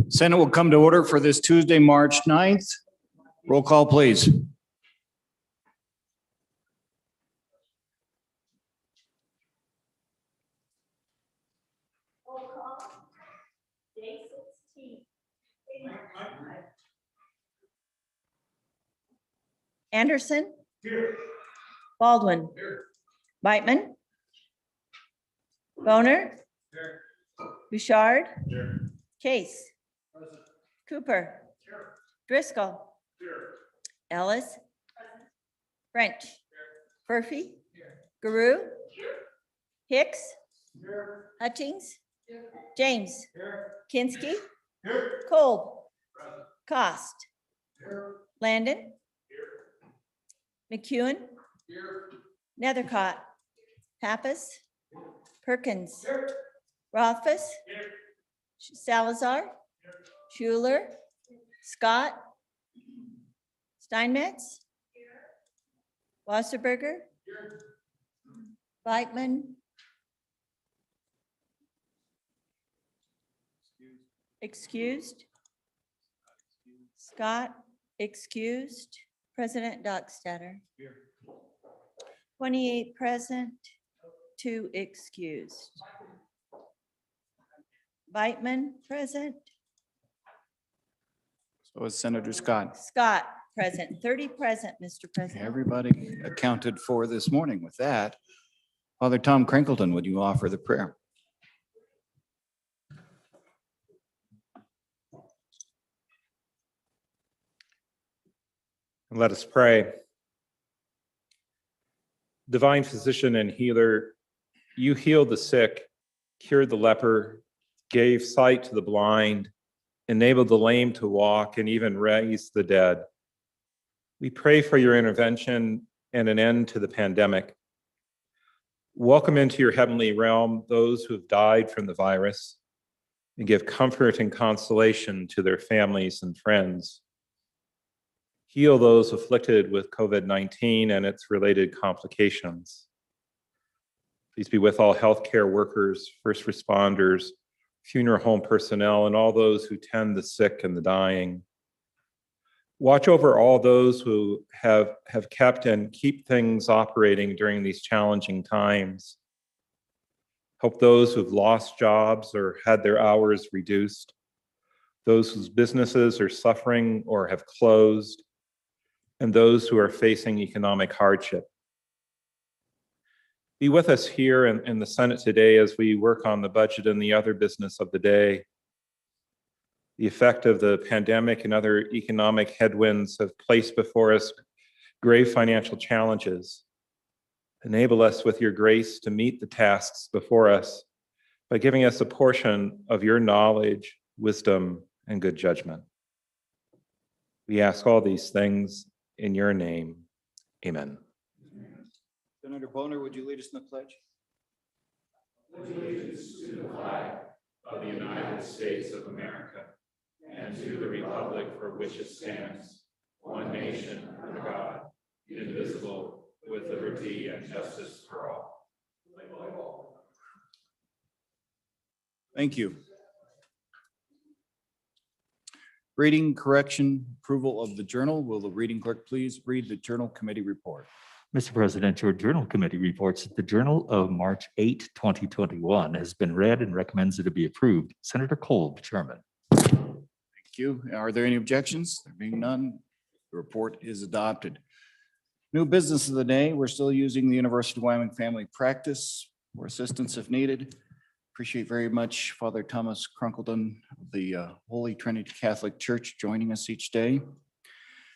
Senate will come to order for this Tuesday, March 9th. Roll call, please. Roll call. Day 16. Anderson. Here. Baldwin. Here. Beitman. Boner. Here. Bouchard. Here. Case. Present. Cooper. Here. Driscoll. Here. Ellis. French. Murphy. Here. Guru. Here. Hicks. Here. Hutchings. Here. James. Here. Kinsky. Here. Kolb. Present. Cost. Here. Landon. Here. McEwen. Here. Nethercott. Pappas. Perkins. Here. Rothfuss. Here. Salazar. Schuler. Scott. Steinmetz. Wasserberger. Here. Beitman. Excused. Scott, excused. President Dockstader. Here. 28 present, 2 excused. Beitman, present. So is Senator Scott. Scott, present. 30 present, Mr. President. Everybody accounted for this morning. With that, Father Tom Crinkleton, would you offer the prayer? Let us pray. Divine physician and healer, you healed the sick, cured the leper, gave sight to the blind, enabled the lame to walk, and even raised the dead. We pray for your intervention and an end to the pandemic. Welcome into your heavenly realm those who have died from the virus, and give comfort and consolation to their families and friends. Heal those afflicted with COVID-19 and its related complications. Please be with all healthcare workers, first responders, funeral home personnel, and all those who tend the sick and the dying. Watch over all those who have kept and keep things operating during these challenging times. Help those who've lost jobs or had their hours reduced, those whose businesses are suffering or have closed, and those who are facing economic hardship. Be with us here in the Senate today as we work on the budget and the other business of the day. The effect of the pandemic and other economic headwinds have placed before us grave financial challenges. Enable us with your grace to meet the tasks before us by giving us a portion of your knowledge, wisdom, and good judgment. We ask all these things in your name, amen. Senator Boner, would you lead us in the pledge? Allegiance to the flag of the United States of America and to the republic for which it stands, one nation under God, indivisible, with liberty and justice for all. Thank you. Reading, correction, approval of the journal. Will the reading clerk please read the journal committee report? Mr. President, your journal committee reports that the journal of March 8, 2021 has been read and recommends that it be approved. Senator Kolb, Chairman. Thank you. Are there any objections? There being none, the report is adopted. New business of the day. We're still using the University of Wyoming Family Practice for assistance if needed. Appreciate very much Father Thomas Crunkleton of the Holy Trinity Catholic Church joining us each day.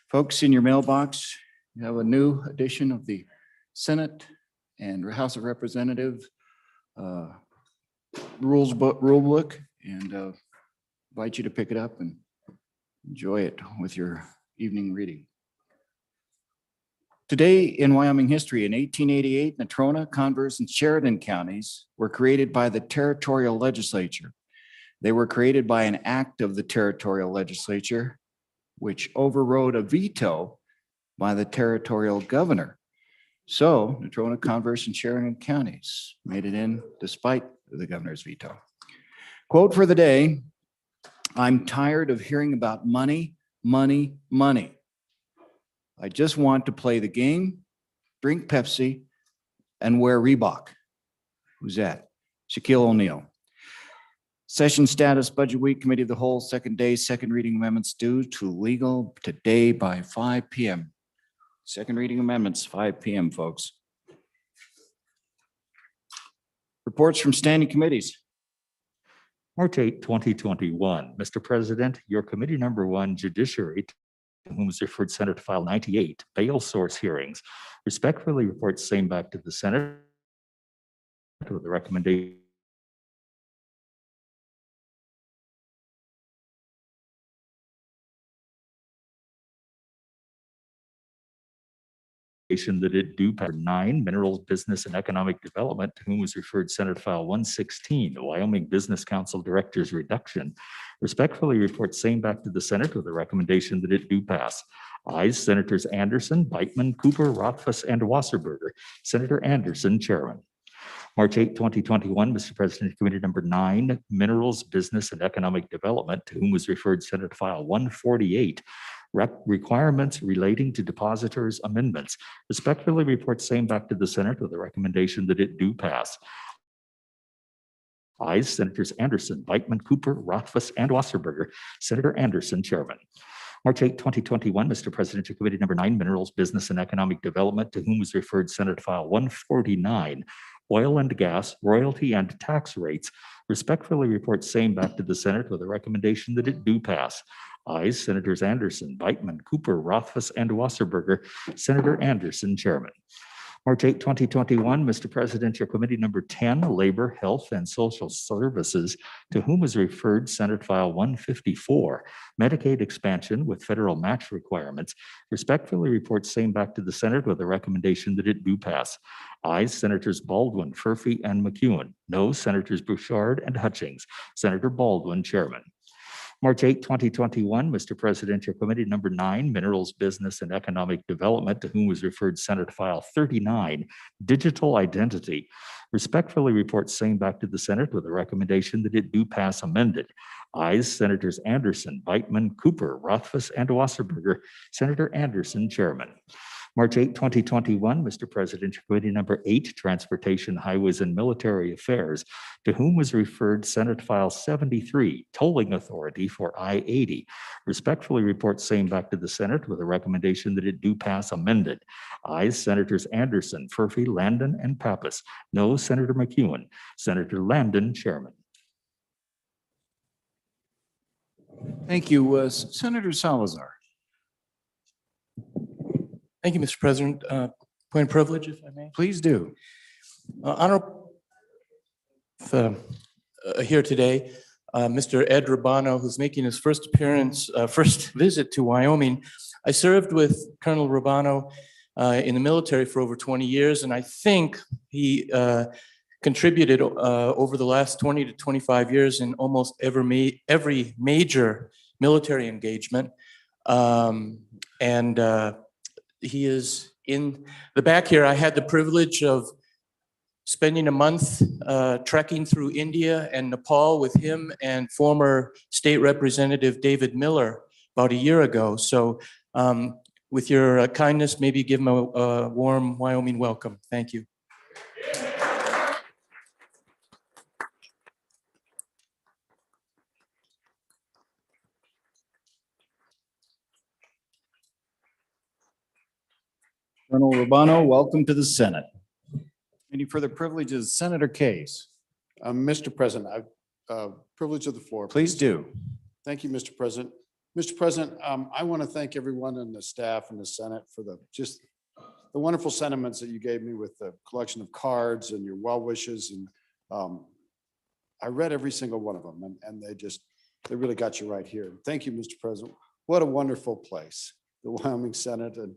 Folks, in your mailbox, you have a new edition of the Senate and House of Representatives rule book, and invite you to pick it up and enjoy it with your evening reading. Today in Wyoming history, in 1888, Natrona, Converse, and Sheridan counties were created by the territorial legislature. They were created by an act of the territorial legislature, which overrode a veto by the territorial governor. So Natrona, Converse, and Sheridan counties made it in despite the governor's veto. Quote for the day, I'm tired of hearing about money, money, money. I just want to play the game, drink Pepsi, and wear Reebok. Who's that? Shaquille O'Neal. Session status, Budget Week, Committee of the Whole, second day, second reading amendments due to legal today by 5 p.m. Second reading amendments, 5 p.m., folks. Reports from standing committees. March 8, 2021. Mr. President, your committee number 1, Judiciary, to whom is referred Senate File 98, Bail Source Hearings, respectfully reports same back to the Senate with the recommendation that it do pass 9, Minerals, Business, and Economic Development, to whom was referred Senate File 116, the Wyoming Business Council Director's Reduction. Respectfully report same back to the Senate with a recommendation that it do pass. Ayes, Senators Anderson, Beitman, Cooper, Rothfuss, and Wasserberger. Senator Anderson, Chairman. March 8, 2021, Mr. President, Committee number 9, Minerals, Business, and Economic Development, to whom was referred Senate File 148, Requirements Relating to Depositors Amendments. Respectfully report same back to the Senate with a recommendation that it do pass. Ayes, Senators Anderson, Beitman, Cooper, Rothfuss, and Wasserberger. Senator Anderson, Chairman. March 8, 2021, Mr. President, to Committee number 9, Minerals, Business, and Economic Development, to whom was referred Senate File 149, Oil and Gas, Royalty, and Tax Rates. Respectfully report same back to the Senate with a recommendation that it do pass. Ayes, Senators Anderson, Beitman, Cooper, Rothfuss, and Wasserberger. Senator Anderson, Chairman. March 8, 2021, Mr. President, your committee number 10, Labor, Health, and Social Services, to whom is referred Senate File 154, Medicaid Expansion with Federal Match Requirements, respectfully report same back to the Senate with a recommendation that it do pass. Ayes, Senators Baldwin, Furphy, and McEwen. No, Senators Bouchard and Hutchings. Senator Baldwin, Chairman. March 8, 2021, Mr. President, your committee number 9, Minerals, Business, and Economic Development, to whom was referred Senate File 39, Digital Identity. Respectfully report same back to the Senate with a recommendation that it do pass amended. Ayes, Senators Anderson, Beitman, Cooper, Rothfuss, and Wasserberger. Senator Anderson, Chairman. March 8, 2021, Mr. President, Committee number 8, Transportation, Highways, and Military Affairs, to whom was referred Senate File 73, Tolling Authority for I-80. Respectfully report same back to the Senate with a recommendation that it do pass amended. Ayes, Senators Anderson, Furphy, Landon, and Pappas. No, Senator McEwen. Senator Landon, Chairman. Thank you. Senator Salazar. Thank you, Mr. President. Point of privilege, if I may. Please do. Honorable here today, Mr. Ed Robano, who's making his first appearance, first visit to Wyoming. I served with Colonel Robano in the military for over 20 years, and I think he contributed over the last 20 to 25 years in almost every major military engagement. He is in the back here. I had the privilege of spending a month trekking through India and Nepal with him and former State Representative David Miller about a year ago. So with your kindness, maybe give him a warm Wyoming welcome. Thank you. Colonel Robano, welcome to the Senate. Any further privileges? Senator Case. Mr. President, privilege of the floor. Please do. Thank you, Mr. President. Mr. President, I want to thank everyone in the staff and the Senate for the wonderful sentiments that you gave me with the collection of cards and your well wishes. And I read every single one of them, and they really got you right here. Thank you, Mr. President. What a wonderful place, the Wyoming Senate and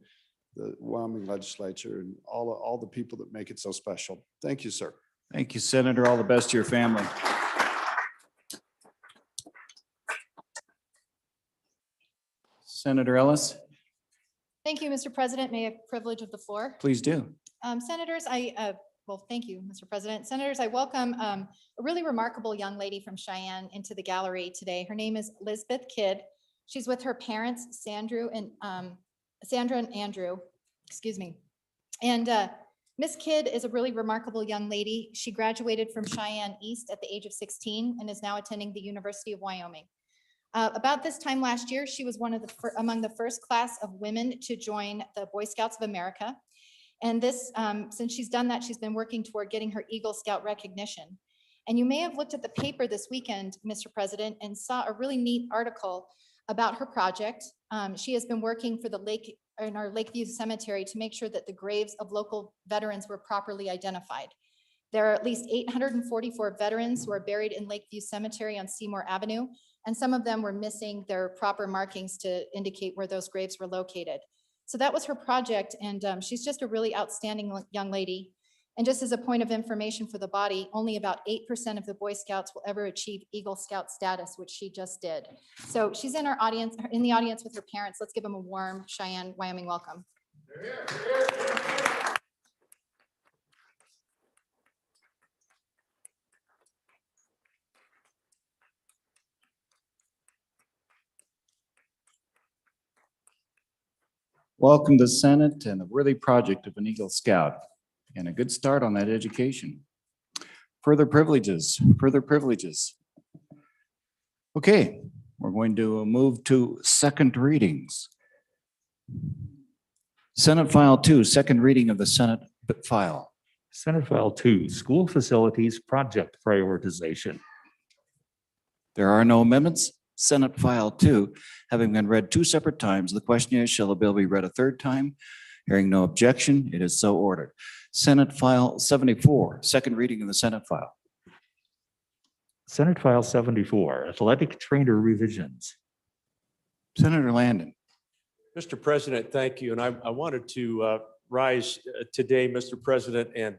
the Wyoming legislature and all the people that make it so special. Thank you, sir. Thank you, Senator. All the best to your family. Senator Ellis, Thank you, Mr. President. May I have privilege of the floor? please do. Senators, I Well, thank you, Mr. President. Senators, I welcome a really remarkable young lady from Cheyenne into the gallery today. Her name is Lisbeth Kidd. She's with her parents, Sandra and Andrew, excuse me. And Miss Kidd is a really remarkable young lady. She graduated from Cheyenne East at the age of 16 and is now attending the University of Wyoming. About this time last year, she was among the first class of women to join the Boy Scouts of America. And this, since she's done that, she's been working toward getting her Eagle Scout recognition. And you may have looked at the paper this weekend, Mr. President, and saw a really neat article about her project. She has been working for in our Lakeview Cemetery to make sure that the graves of local veterans were properly identified. There are at least 844 veterans who are buried in Lakeview Cemetery on Seymour Avenue, and some of them were missing their proper markings to indicate where those graves were located. So that was her project, and she's just a really outstanding young lady. And just as a point of information for the body, only about 8% of the Boy Scouts will ever achieve Eagle Scout status, which she just did. So she's in the audience with her parents. Let's give them a warm Cheyenne, Wyoming welcome. Welcome to Senate and a worthy project of an Eagle Scout and a good start on that education. Further privileges. Okay, we're going to move to second readings. Senate File 2, second reading of the Senate file. Senate File 2, School Facilities Project Prioritization. There are no amendments. Senate File 2, having been read 2 separate times, the question is, shall the bill be read a third time? Hearing no objection, it is so ordered. Senate File 74, second reading of the Senate file. Senate File 74, Athletic Trainer Revisions. Senator Landon. Mr. President, thank you. And I wanted to rise today, Mr. President, and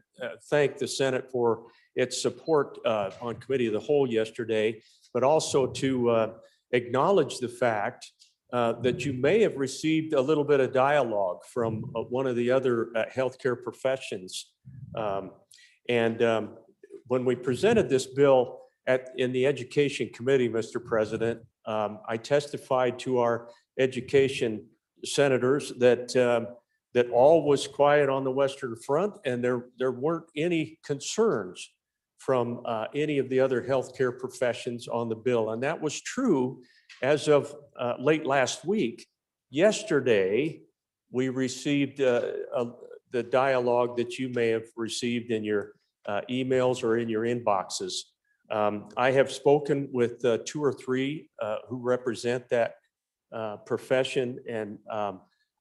thank the Senate for its support on Committee of the Whole yesterday, but also to acknowledge the fact that you may have received a little bit of dialogue from one of the other healthcare professions. When we presented this bill in the Education Committee, Mr. President, I testified to our education senators that all was quiet on the Western Front, and there weren't any concerns from any of the other healthcare professions on the bill. And that was true as of late last week. Yesterday, we received the dialogue that you may have received in your emails or in your inboxes. I have spoken with 2 or 3 who represent that profession, and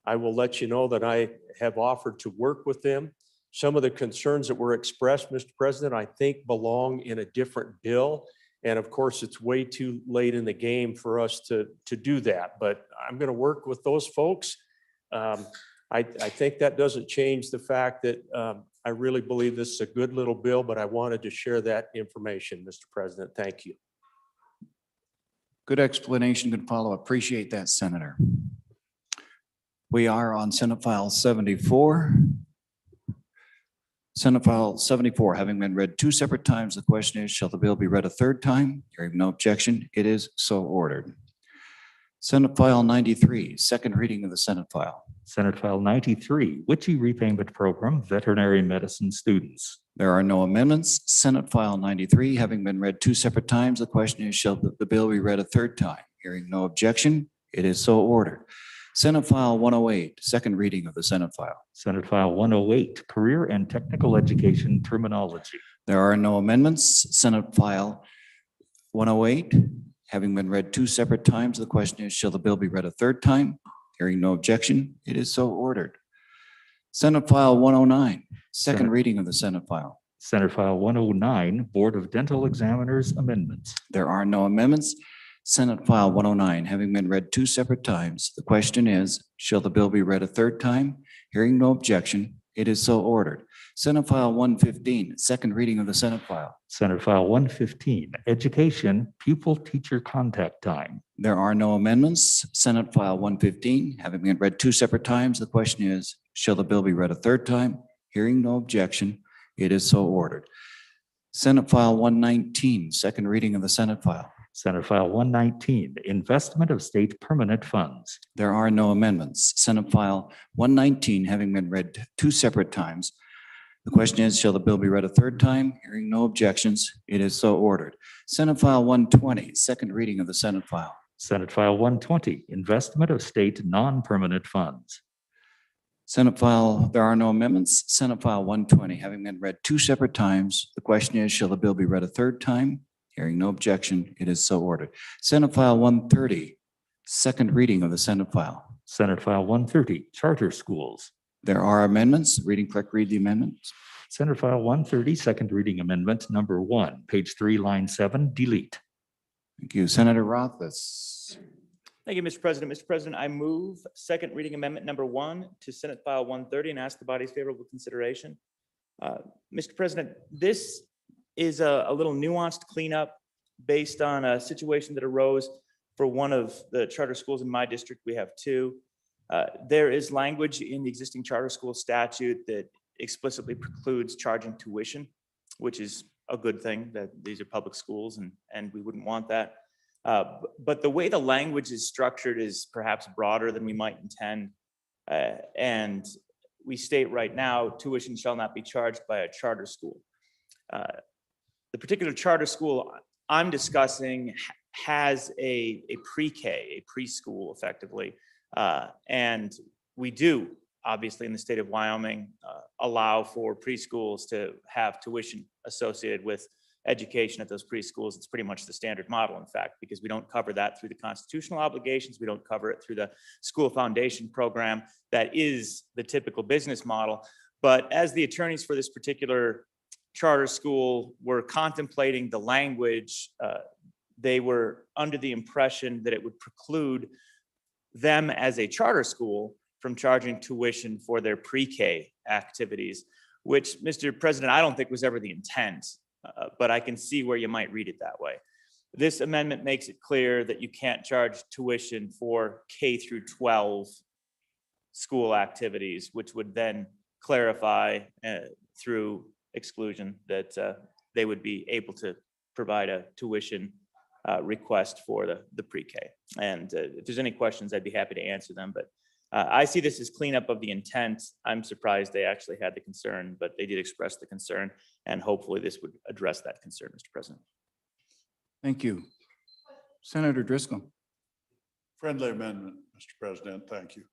I will let you know that I have offered to work with them. Some of the concerns that were expressed, Mr. President, I think belong in a different bill. And of course, it's way too late in the game for us to do that. But I'm going to work with those folks. I think that doesn't change the fact that I really believe this is a good little bill, but I wanted to share that information, Mr. President. Thank you. Good explanation, good follow. Appreciate that, Senator. We are on Senate File 74. Senate File 74, having been read 2 separate times, the question is, shall the bill be read a third time? Hearing no objection, it is so ordered. Senate File 93, second reading of the Senate file. Senate File 93, WICHE Repayment Program, Veterinary Medicine Students. There are no amendments. Senate File 93, having been read 2 separate times, the question is, shall the bill be read a third time? Hearing no objection, it is so ordered. Senate File 108, second reading of the Senate file. Senate File 108, Career and Technical Education Terminology. There are no amendments. Senate File 108, having been read 2 separate times, the question is, shall the bill be read a third time? Hearing no objection, it is so ordered. Senate File 109, second reading of the Senate file. Senate File 109, Board of Dental Examiners Amendments. There are no amendments. Senate File 109, having been read 2 separate times, the question is, shall the bill be read a third time? Hearing no objection, it is so ordered. Senate File 115, second reading of the Senate file. Senate File 115, Education Pupil-Teacher Contact Time. There are no amendments. Senate File 115, having been read 2 separate times, the question is, shall the bill be read a third time? Hearing no objection, It is so ordered. Senate File 119, second reading of the Senate file. Senate File 119, investment of state permanent funds. There are no amendments. Senate File 119 having been read two separate times. The question is, shall the bill be read a third time? Hearing no objections, it is so ordered. Senate File 120, second reading of the Senate file. Senate File 120, investment of state non-permanent funds. Senate File, there are no amendments. Senate File 120 having been read two separate times. The question is, shall the bill be read a third time? Hearing no objection, it is so ordered. Senate File 130, second reading of the Senate file. Senate File 130, charter schools. There are amendments. Reading clerk, read the amendments. Senate File 130, second reading amendment number 1, page 3, line 7, delete. Thank you. Senator Rothfuss. Thank you, Mr. President. Mr. President, I move second reading amendment number 1 to Senate File 130 and ask the body's favorable consideration. Mr. President, this is a little nuanced cleanup based on a situation that arose for one of the charter schools in my district. We have two. There is language in the existing charter school statute that explicitly precludes charging tuition, which is a good thing, that these are public schools and we wouldn't want that. But the way the language is structured is perhaps broader than we might intend. And we state right now, tuition shall not be charged by a charter school. The particular charter school I'm discussing has a pre-K, a preschool effectively. And we do, obviously, in the state of Wyoming, allow for preschools to have tuition associated with education at those preschools. It's pretty much the standard model, in fact, because we don't cover that through the constitutional obligations. We don't cover it through the school foundation program. That is the typical business model. But as the attorneys for this particular charter school were contemplating the language, they were under the impression that it would preclude them as a charter school from charging tuition for their pre-K activities, which, Mr. President, I don't think was ever the intent, but I can see where you might read it that way. This amendment makes it clear that you can't charge tuition for K through 12 school activities, which would then clarify through exclusion that they would be able to provide a tuition request for the pre-K. And if there's any questions, I'd be happy to answer them. But I see this as cleanup of the intent. I'm surprised they actually had the concern, but they did express the concern, and hopefully this would address that concern, Mr. President. Thank you. Senator Driscoll. Friendly amendment, Mr. President. Thank you.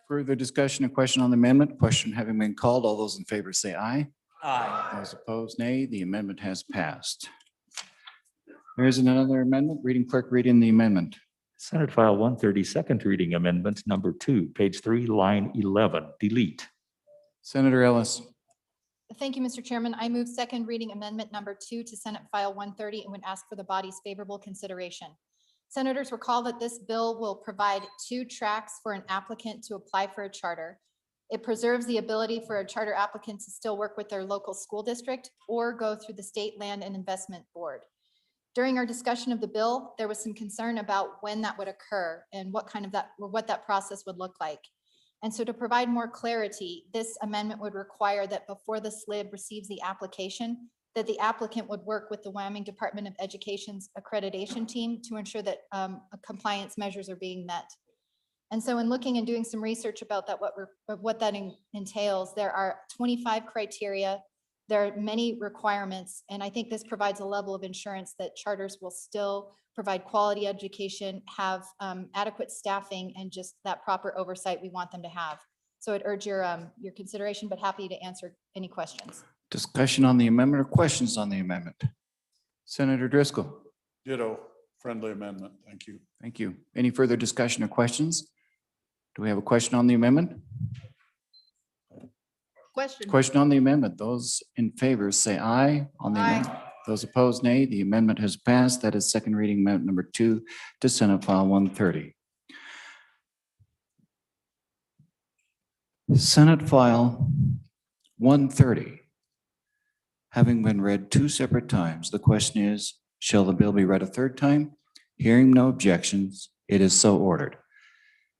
Further discussion or question on the amendment? Question having been called, all those in favor say aye. Aye. Those opposed, nay. The amendment has passed. There is another amendment. Reading clerk, reading the amendment. Senate File 130, second reading amendment number 2, page 3, line 11, delete. Senator Ellis. Thank you, Mr. Chairman. I move second reading amendment number 2 to Senate File 130 and would ask for the body's favorable consideration. Senators, recall that this bill will provide 2 tracks for an applicant to apply for a charter. It preserves the ability for a charter applicant to still work with their local school district or go through the State Land and Investment Board. During our discussion of the bill, there was some concern about when that would occur and what that process would look like. And so to provide more clarity, this amendment would require that before the SLIB receives the application, that the applicant would work with the Wyoming Department of Education's accreditation team to ensure that compliance measures are being met. And so in looking and doing some research about that, what that entails, there are 25 criteria. There are many requirements, and I think this provides a level of insurance that charters will still provide quality education, have adequate staffing, and just that proper oversight we want them to have. So I'd urge your consideration, but happy to answer any questions. Discussion on the amendment or questions on the amendment? Senator Driscoll. Ditto, friendly amendment. Thank you. Thank you. Any further discussion or questions? Do we have a question on the amendment? Question on the amendment. Those in favor say aye on the amendment. Those opposed, nay. The amendment has passed. That is second reading amendment number 2 to Senate File 130. Senate File 130. Having been read 2 separate times, the question is, shall the bill be read a third time? Hearing no objections, it is so ordered.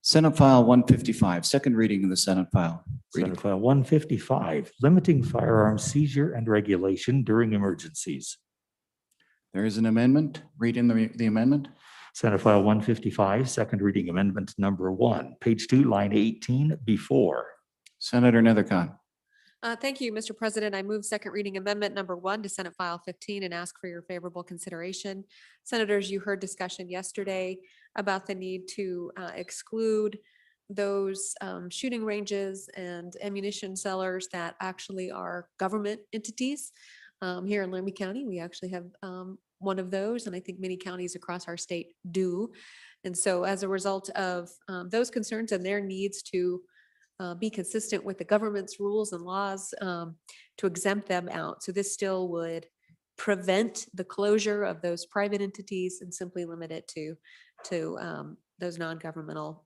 Senate File 155, second reading of the Senate file. Reading. Senate File 155, limiting firearm seizure and regulation during emergencies. There is an amendment. Read in the amendment. Senate File 155, second reading amendment number 1, page 2, line 18, before. Senator Nethercott. Thank you, Mr. President. I move second reading amendment number 1 to Senate File 15 and ask for your favorable consideration. Senators, you heard discussion yesterday about the need to exclude those shooting ranges and ammunition sellers that actually are government entities. Here in Laramie County, we actually have one of those, and I think many counties across our state do. And so as a result of those concerns and their needs to be consistent with the government's rules and laws to exempt them out. So this still would prevent the closure of those private entities and simply limit it to those non-governmental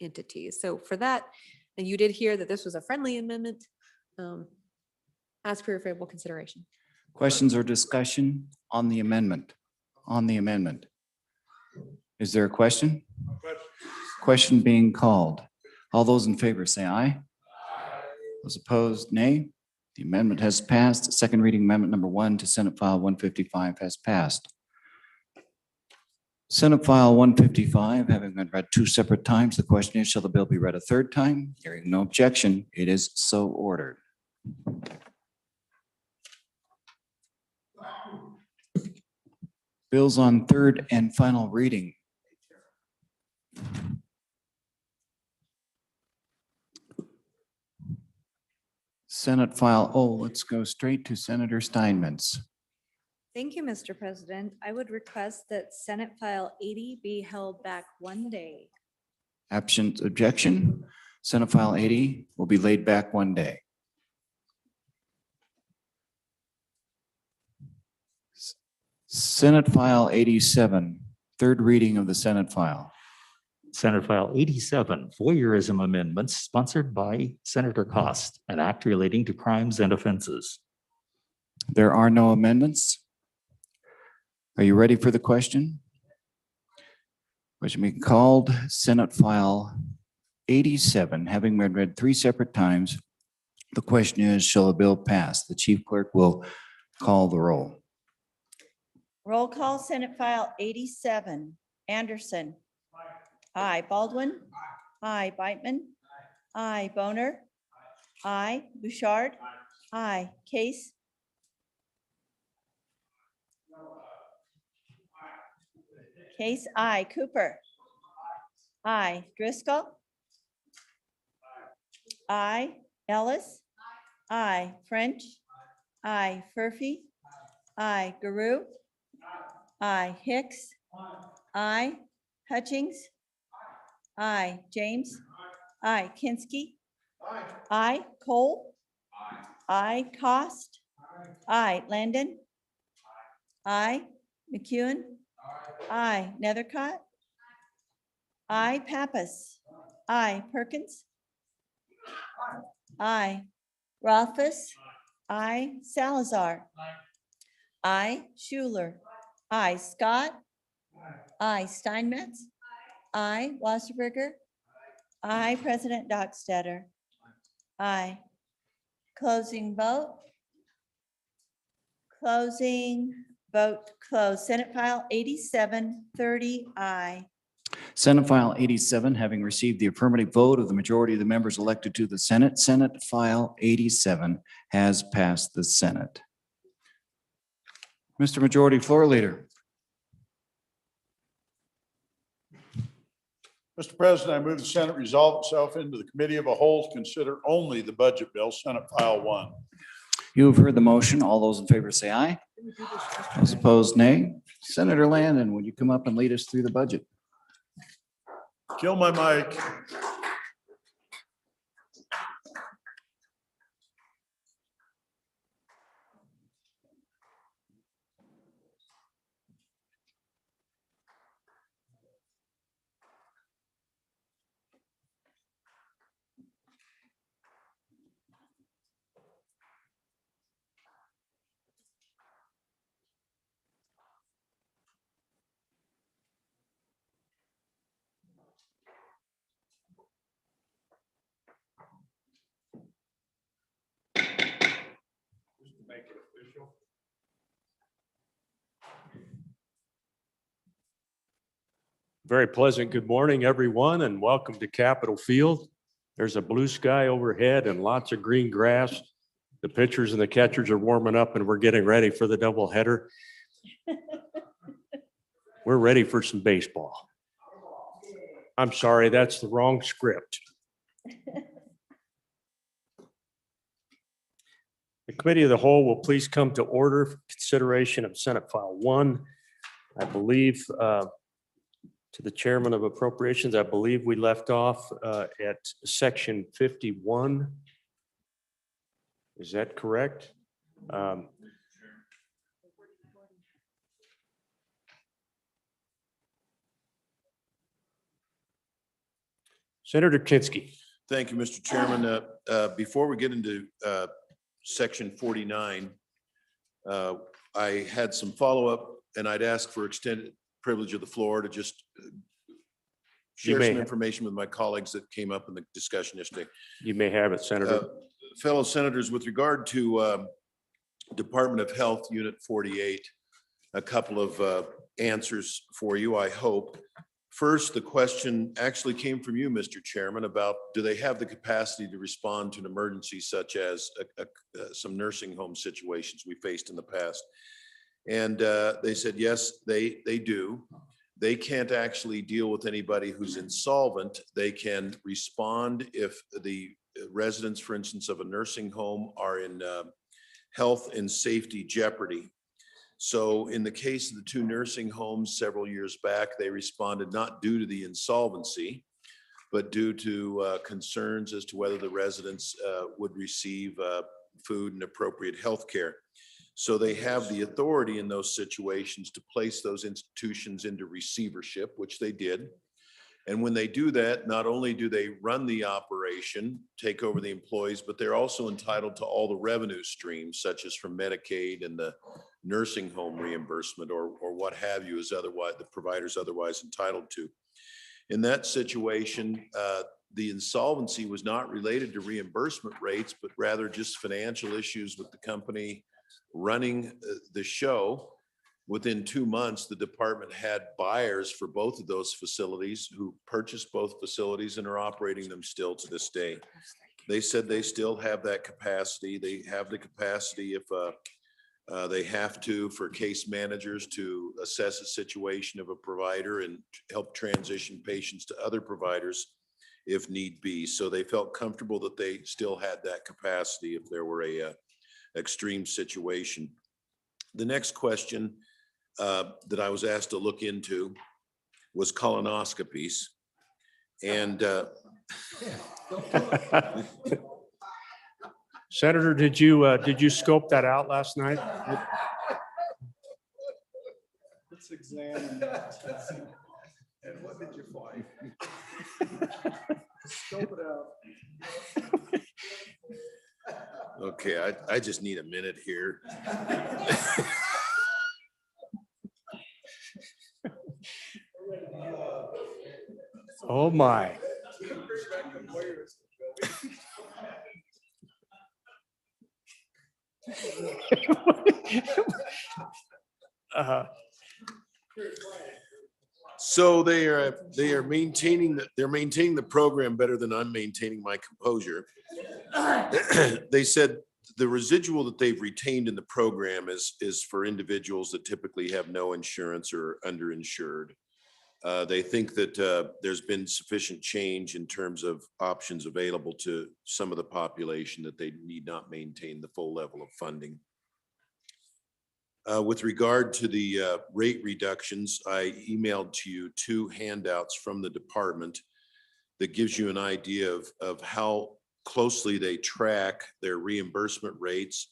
entities. So for that, and you did hear that this was a friendly amendment, ask for your favorable consideration. Questions or discussion on the amendment? On the amendment. Is there a question? Question being called. All those in favor say aye. Those opposed, nay. The amendment has passed. Second reading amendment number 1 to Senate File 155 has passed. Senate File 155, having been read 2 separate times, the question is, shall the bill be read a third time? Hearing no objection, it is so ordered. Bills on third and final reading. Senate File, let's go straight to Senator Steinmetz. Thank you, Mr. President. I would request that Senate File 80 be held back 1 day. Absent objection, Senate File 80 will be laid back 1 day. Senate File 87, third reading of the Senate file. Senate File 87, voyeurism amendments sponsored by Senator Cost, an act relating to crimes and offenses. There are no amendments. Are you ready for the question? Question being called, Senate File 87, having been read 3 separate times. The question is, shall the bill pass? The chief clerk will call the roll. Roll call, Senate File 87. Anderson. Aye. Baldwin. Aye. Beitman. Aye. Boner. Aye. Bouchard. Aye. Case. Case. Aye. Cooper. Aye. Driscoll. Aye. Ellis. Aye. French. Aye. Furphy. Aye. Guru. Aye. Hicks. Aye. Hutchings. Aye. James. Aye. Kinsky. Aye. Cole. Aye. Cost. Aye. Landon. Aye. McEwen. Aye. Nethercott. Aye. Pappas. Aye. Perkins. Aye. Rothfuss. Aye. Salazar. Aye. Schuler. Aye. Scott. Aye. Steinmetz. Aye. Wasserberger. Aye. President Dockstader. Aye. Closing vote. Closing vote closed. Senate File 8730 aye. Senate File 87, having received the affirmative vote of the majority of the members elected to the Senate, Senate File 87 has passed the Senate. Mr. Majority Floor Leader. Mr. President, I move the Senate resolve itself into the committee of a whole to consider only the budget bill, Senate File 1. You have heard the motion. All those in favor say aye. Those opposed, nay. Senator Landon, would you come up and lead us through the budget? Kill my mic. Elected official. Very pleasant good morning, everyone, and welcome to Capitol Field. There's a blue sky overhead and lots of green grass. The pitchers and the catchers are warming up and we're getting ready for the doubleheader. We're ready for some baseball. I'm sorry, that's the wrong script. The Committee of the Whole will please come to order for consideration of Senate File 1. I believe, to the Chairman of Appropriations, I believe we left off at Section 51. Is that correct? Senator Kinski. Thank you, Mr. Chairman. Before we get into Section 49, I had some follow-up, and I'd ask for extended privilege of the floor to just share some information with my colleagues that came up in the discussion yesterday. You may have it, Senator. Fellow senators, with regard to Department of Health Unit 48, a couple of answers for you, I hope. First, the question actually came from you, Mr. Chairman, about do they have the capacity to respond to an emergency such as some nursing home situations we faced in the past? And they said, yes, they do. They can't actually deal with anybody who's insolvent. They can respond if the residents, for instance, of a nursing home are in health and safety jeopardy. So in the case of the two nursing homes several years back, they responded not due to the insolvency, but due to concerns as to whether the residents would receive food and appropriate health care. So they have the authority in those situations to place those institutions into receivership, which they did. And when they do that, not only do they run the operation, take over the employees, but they're also entitled to all the revenue streams, such as from Medicaid and the nursing home reimbursement or what have you, is otherwise the provider's otherwise entitled to. In that situation, the insolvency was not related to reimbursement rates, but rather just financial issues with the company running the show. Within 2 months, the department had buyers for both of those facilities who purchased both facilities and are operating them still to this day. They said they still have that capacity. They have the capacity if they have to, for case managers to assess a situation of a provider and help transition patients to other providers if need be. So they felt comfortable that they still had that capacity if there were a extreme situation. The next question that I was asked to look into was colonoscopies. And Senator, did you scope that out last night? Let's examine that. And what did you find? Scope it out. okay, I just need a minute here. Oh my. So they are maintaining the program better than I'm maintaining my composure. They said the residual that they've retained in the program is for individuals that typically have no insurance or underinsured. They think that there's been sufficient change in terms of options available to some of the population that they need not maintain the full level of funding. With regard to the rate reductions, I emailed to you 2 handouts from the department that gives you an idea of how closely they track their reimbursement rates.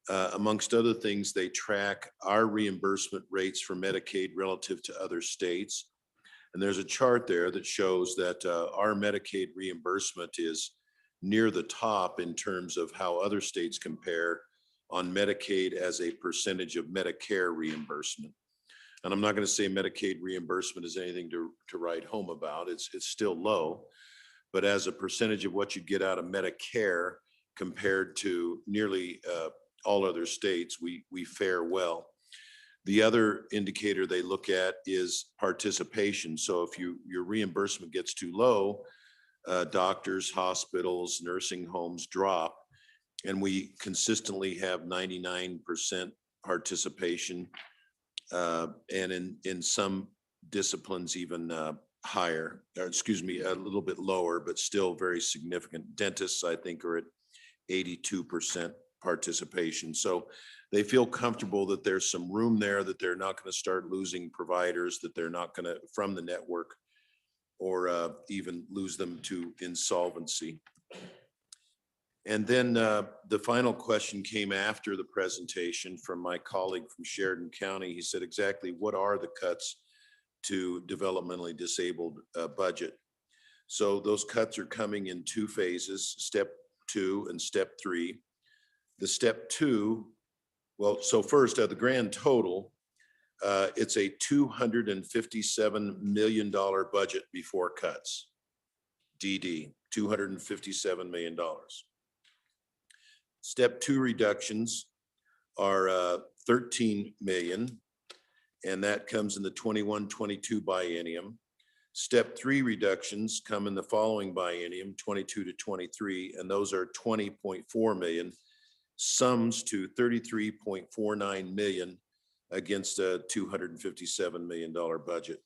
Amongst other things, they track our reimbursement rates for Medicaid relative to other states. And there's a chart there that shows that our Medicaid reimbursement is near the top in terms of how other states compare on Medicaid as a percentage of Medicare reimbursement. And I'm not going to say Medicaid reimbursement is anything to write home about. It's still low, but as a percentage of what you get out of Medicare compared to nearly all other states, we fare well. The other indicator they look at is participation. So if your reimbursement gets too low, doctors, hospitals, nursing homes drop. And we consistently have 99% participation. And in some disciplines, even higher, or excuse me, a little bit lower, but still very significant. Dentists, I think, are at 82% participation. So they feel comfortable that there's some room there, that they're not going to start losing providers, that they're not going to, from the network, or even lose them to insolvency. And then the final question came after the presentation from my colleague from Sheridan County. He said, exactly what are the cuts to developmentally disabled budget? So those cuts are coming in two phases, step 2 and step 3. The step 2, well, so first the grand total, it's a $257 million budget before cuts. DD, $257 million. Step 2 reductions are 13 million, and that comes in the 21-22 biennium. Step 3 reductions come in the following biennium, 22 to 23, and those are 20.4 million, sums to 33.49 million against a $257 million budget.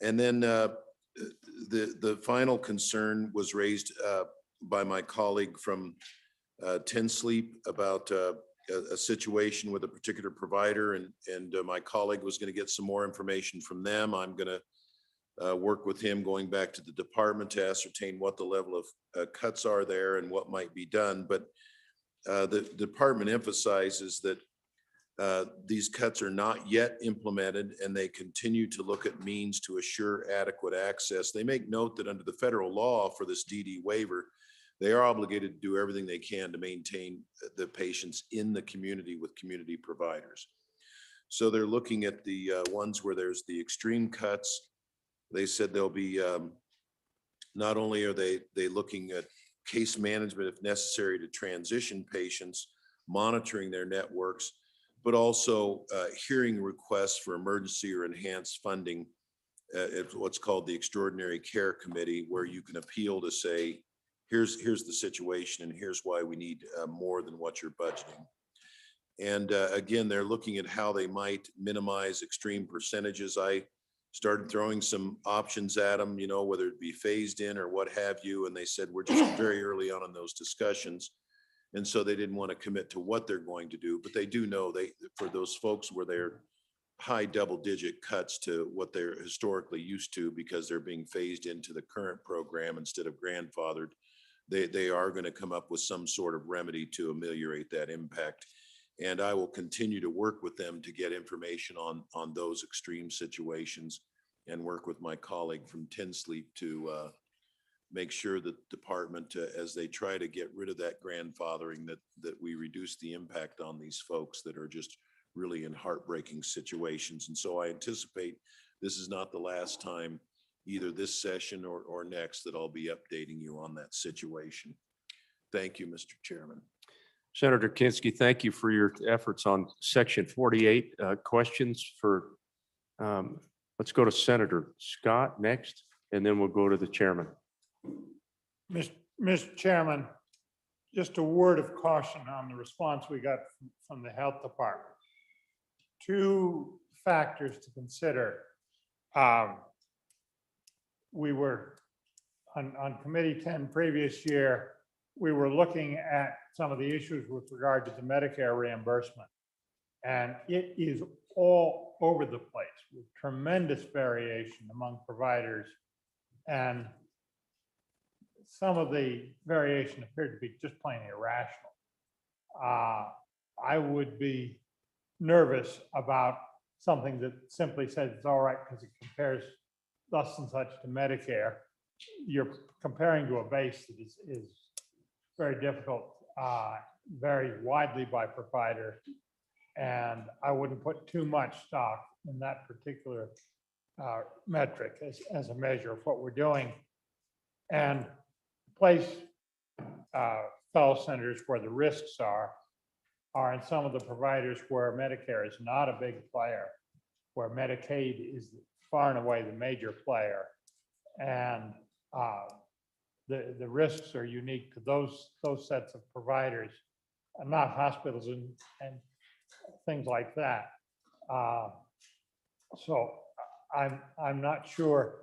And then the final concern was raised by my colleague from 10 Sleep about a situation with a particular provider, and my colleague was going to get some more information from them. I'm going to work with him going back to the department to ascertain what the level of cuts are there and what might be done. But the department emphasizes that these cuts are not yet implemented, and they continue to look at means to assure adequate access. They make note that under the federal law for this DD waiver, they are obligated to do everything they can to maintain the patients in the community with community providers. So they're looking at the ones where there's the extreme cuts. They said there'll be, not only are they looking at case management if necessary to transition patients, monitoring their networks, but also hearing requests for emergency or enhanced funding. It's what's called the Extraordinary Care Committee, where you can appeal to say, here's the situation and here's why we need more than what you're budgeting. And again, they're looking at how they might minimize extreme percentages. I started throwing some options at them, you know, whether it be phased in or what have you. And they said, we're just very early on in those discussions. And so they didn't want to commit to what they're going to do, but they do know for those folks where they're high double-digit cuts to what they're historically used to because they're being phased into the current program instead of grandfathered, they are going to come up with some sort of remedy to ameliorate that impact. And I will continue to work with them to get information on those extreme situations and work with my colleague from 10 Sleep to make sure that the department, as they try to get rid of that grandfathering, that we reduce the impact on these folks that are just really in heartbreaking situations. And so I anticipate this is not the last time, either this session or next, that I'll be updating you on that situation. Thank you, Mr. Chairman. Senator Kinski, thank you for your efforts on Section 48. Questions for, let's go to Senator Scott next, and then we'll go to the chairman. Mr. Chairman, just a word of caution on the response we got from the health department. Two factors to consider. We were on Committee 10 previous year, we were looking at some of the issues with regard to the Medicare reimbursement. And it is all over the place with tremendous variation among providers. And some of the variation appeared to be just plain irrational. I would be nervous about something that simply says it's all right because it compares thus and such to Medicare. You're comparing to a base that is very difficult, varies widely by provider. And I wouldn't put too much stock in that particular metric as a measure of what we're doing. And place fellow senators where the risks are are in some of the providers where Medicare is not a big player, where Medicaid is far and away the major player. And the risks are unique to those sets of providers, and not hospitals and things like that. So I'm not sure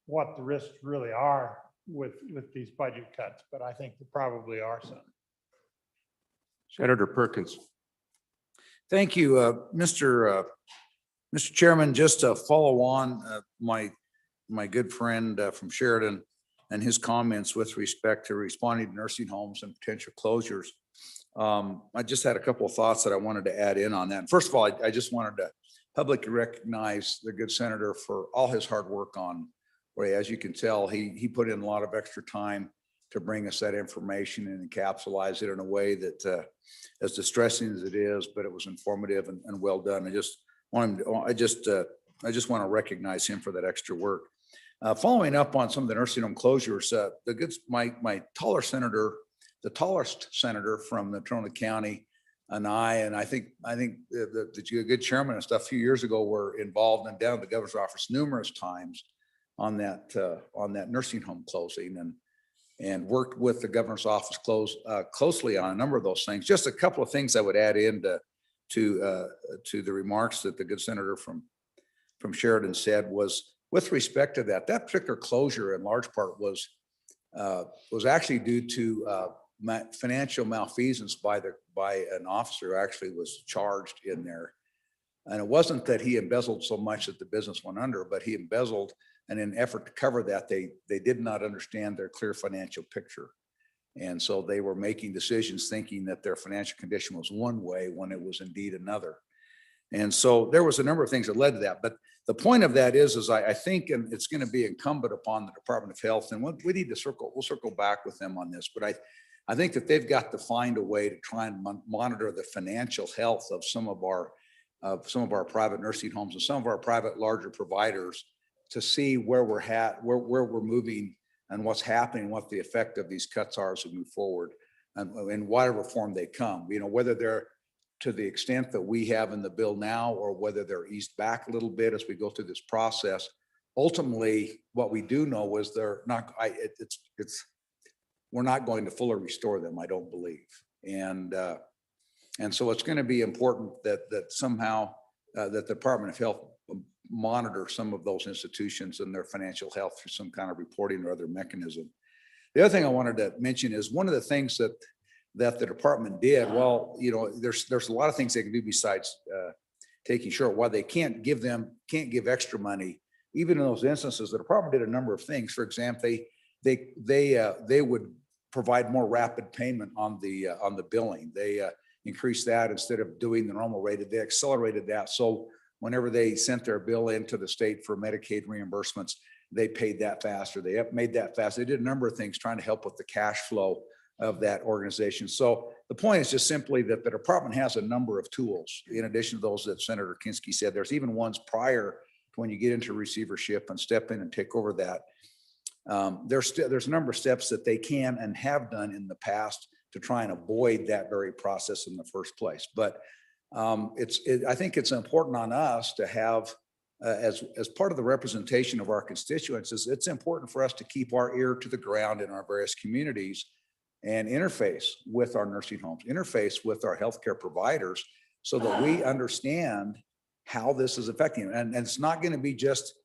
what the risks really are with these budget cuts, but I think there probably are some. Senator Perkins. Thank you, Mr. Chairman. Just to follow on my good friend from Sheridan and his comments with respect to responding to nursing homes and potential closures. I just had a couple of thoughts that I wanted to add in on that. First of all, I just wanted to publicly recognize the good senator for all his hard work on, where, as you can tell, he put in a lot of extra time to bring us that information and encapsulize it in a way that, as distressing as it is, but it was informative and well done. I just want to recognize him for that extra work. Following up on some of the nursing home closures, my the tallest senator from the Trona County and I think the good chairman and stuff a few years ago were involved and down at the governor's office numerous times on that nursing home closing and worked with the governor's office closely on a number of those things. Just a couple of things I would add in to the remarks that the good senator from Sheridan said was with respect to that particular closure in large part was actually due to financial malfeasance by an officer who actually was charged in there. And it wasn't that he embezzled so much that the business went under, but he embezzled, and in an effort to cover that, they did not understand their clear financial picture. And so they were making decisions thinking that their financial condition was one way when it was indeed another. And so there was a number of things that led to that. But the point of that is I think, and it's going to be incumbent upon the Department of Health, and we need to we'll circle back with them on this, but I think that they've got to find a way to try and monitor the financial health of some of our private nursing homes and some of our private larger providers to see where we're at, where we're moving and what's happening, what the effect of these cuts are as we move forward and in whatever form they come, whether they're to the extent that we have in the bill now, or whether they're eased back a little bit as we go through this process. Ultimately, what we do know is they're not, we're not going to fully restore them, I don't believe. And so it's going to be important that somehow that the Department of Health monitor some of those institutions and their financial health through some kind of reporting or other mechanism. The other thing I wanted to mention is one of the things that the department did, well, there's a lot of things they can do besides taking short. While they can't give extra money, even in those instances, the department did a number of things. For example, they would provide more rapid payment on the billing. They increased that instead of doing the normal rate. They accelerated that. So whenever they sent their bill into the state for Medicaid reimbursements, they paid that faster. They made that fast. They did a number of things trying to help with the cash flow of that organization. So the point is just simply that the department has a number of tools in addition to those that Senator Kinski said. There's even ones prior to when you get into receivership and step in and take over that. There's a number of steps that they can and have done in the past to try and avoid that very process in the first place. But I think it's important on us to have, as part of the representation of our constituents, it's important for us to keep our ear to the ground in our various communities and interface with our nursing homes, interface with our healthcare providers so that we understand how this is affecting them. And it's not going to be just,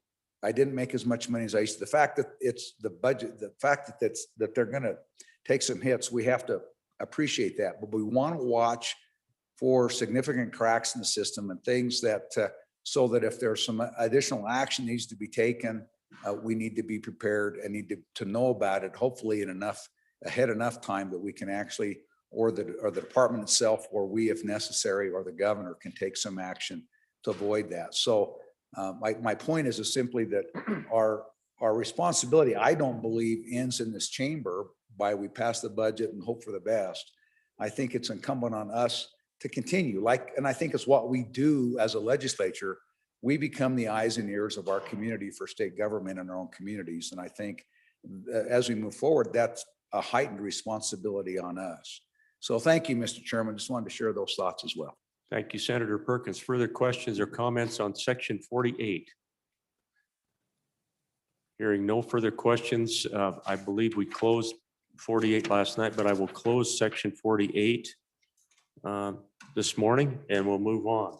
I didn't make as much money as I used to. The fact that it's the budget, the fact that they're going to take some hits, we have to appreciate that. But we want to watch for significant cracks in the system and things that, so that if there's some additional action needs to be taken, we need to be prepared and need to know about it, hopefully in enough time that we can actually, or the department itself, or we, if necessary, or the governor can take some action to avoid that. So my point is simply that our responsibility, I don't believe, ends in this chamber by we pass the budget and hope for the best. I think it's incumbent on us to continue, and I think it's what we do as a legislature. We become the eyes and ears of our community for state government and our own communities. And I think as we move forward, that's a heightened responsibility on us. So thank you, Mr. Chairman. Just wanted to share those thoughts as well. Thank you, Senator Perkins. Further questions or comments on section 48? Hearing no further questions, I believe we closed 48 last night, but I will close section 48 this morning, and we'll move on.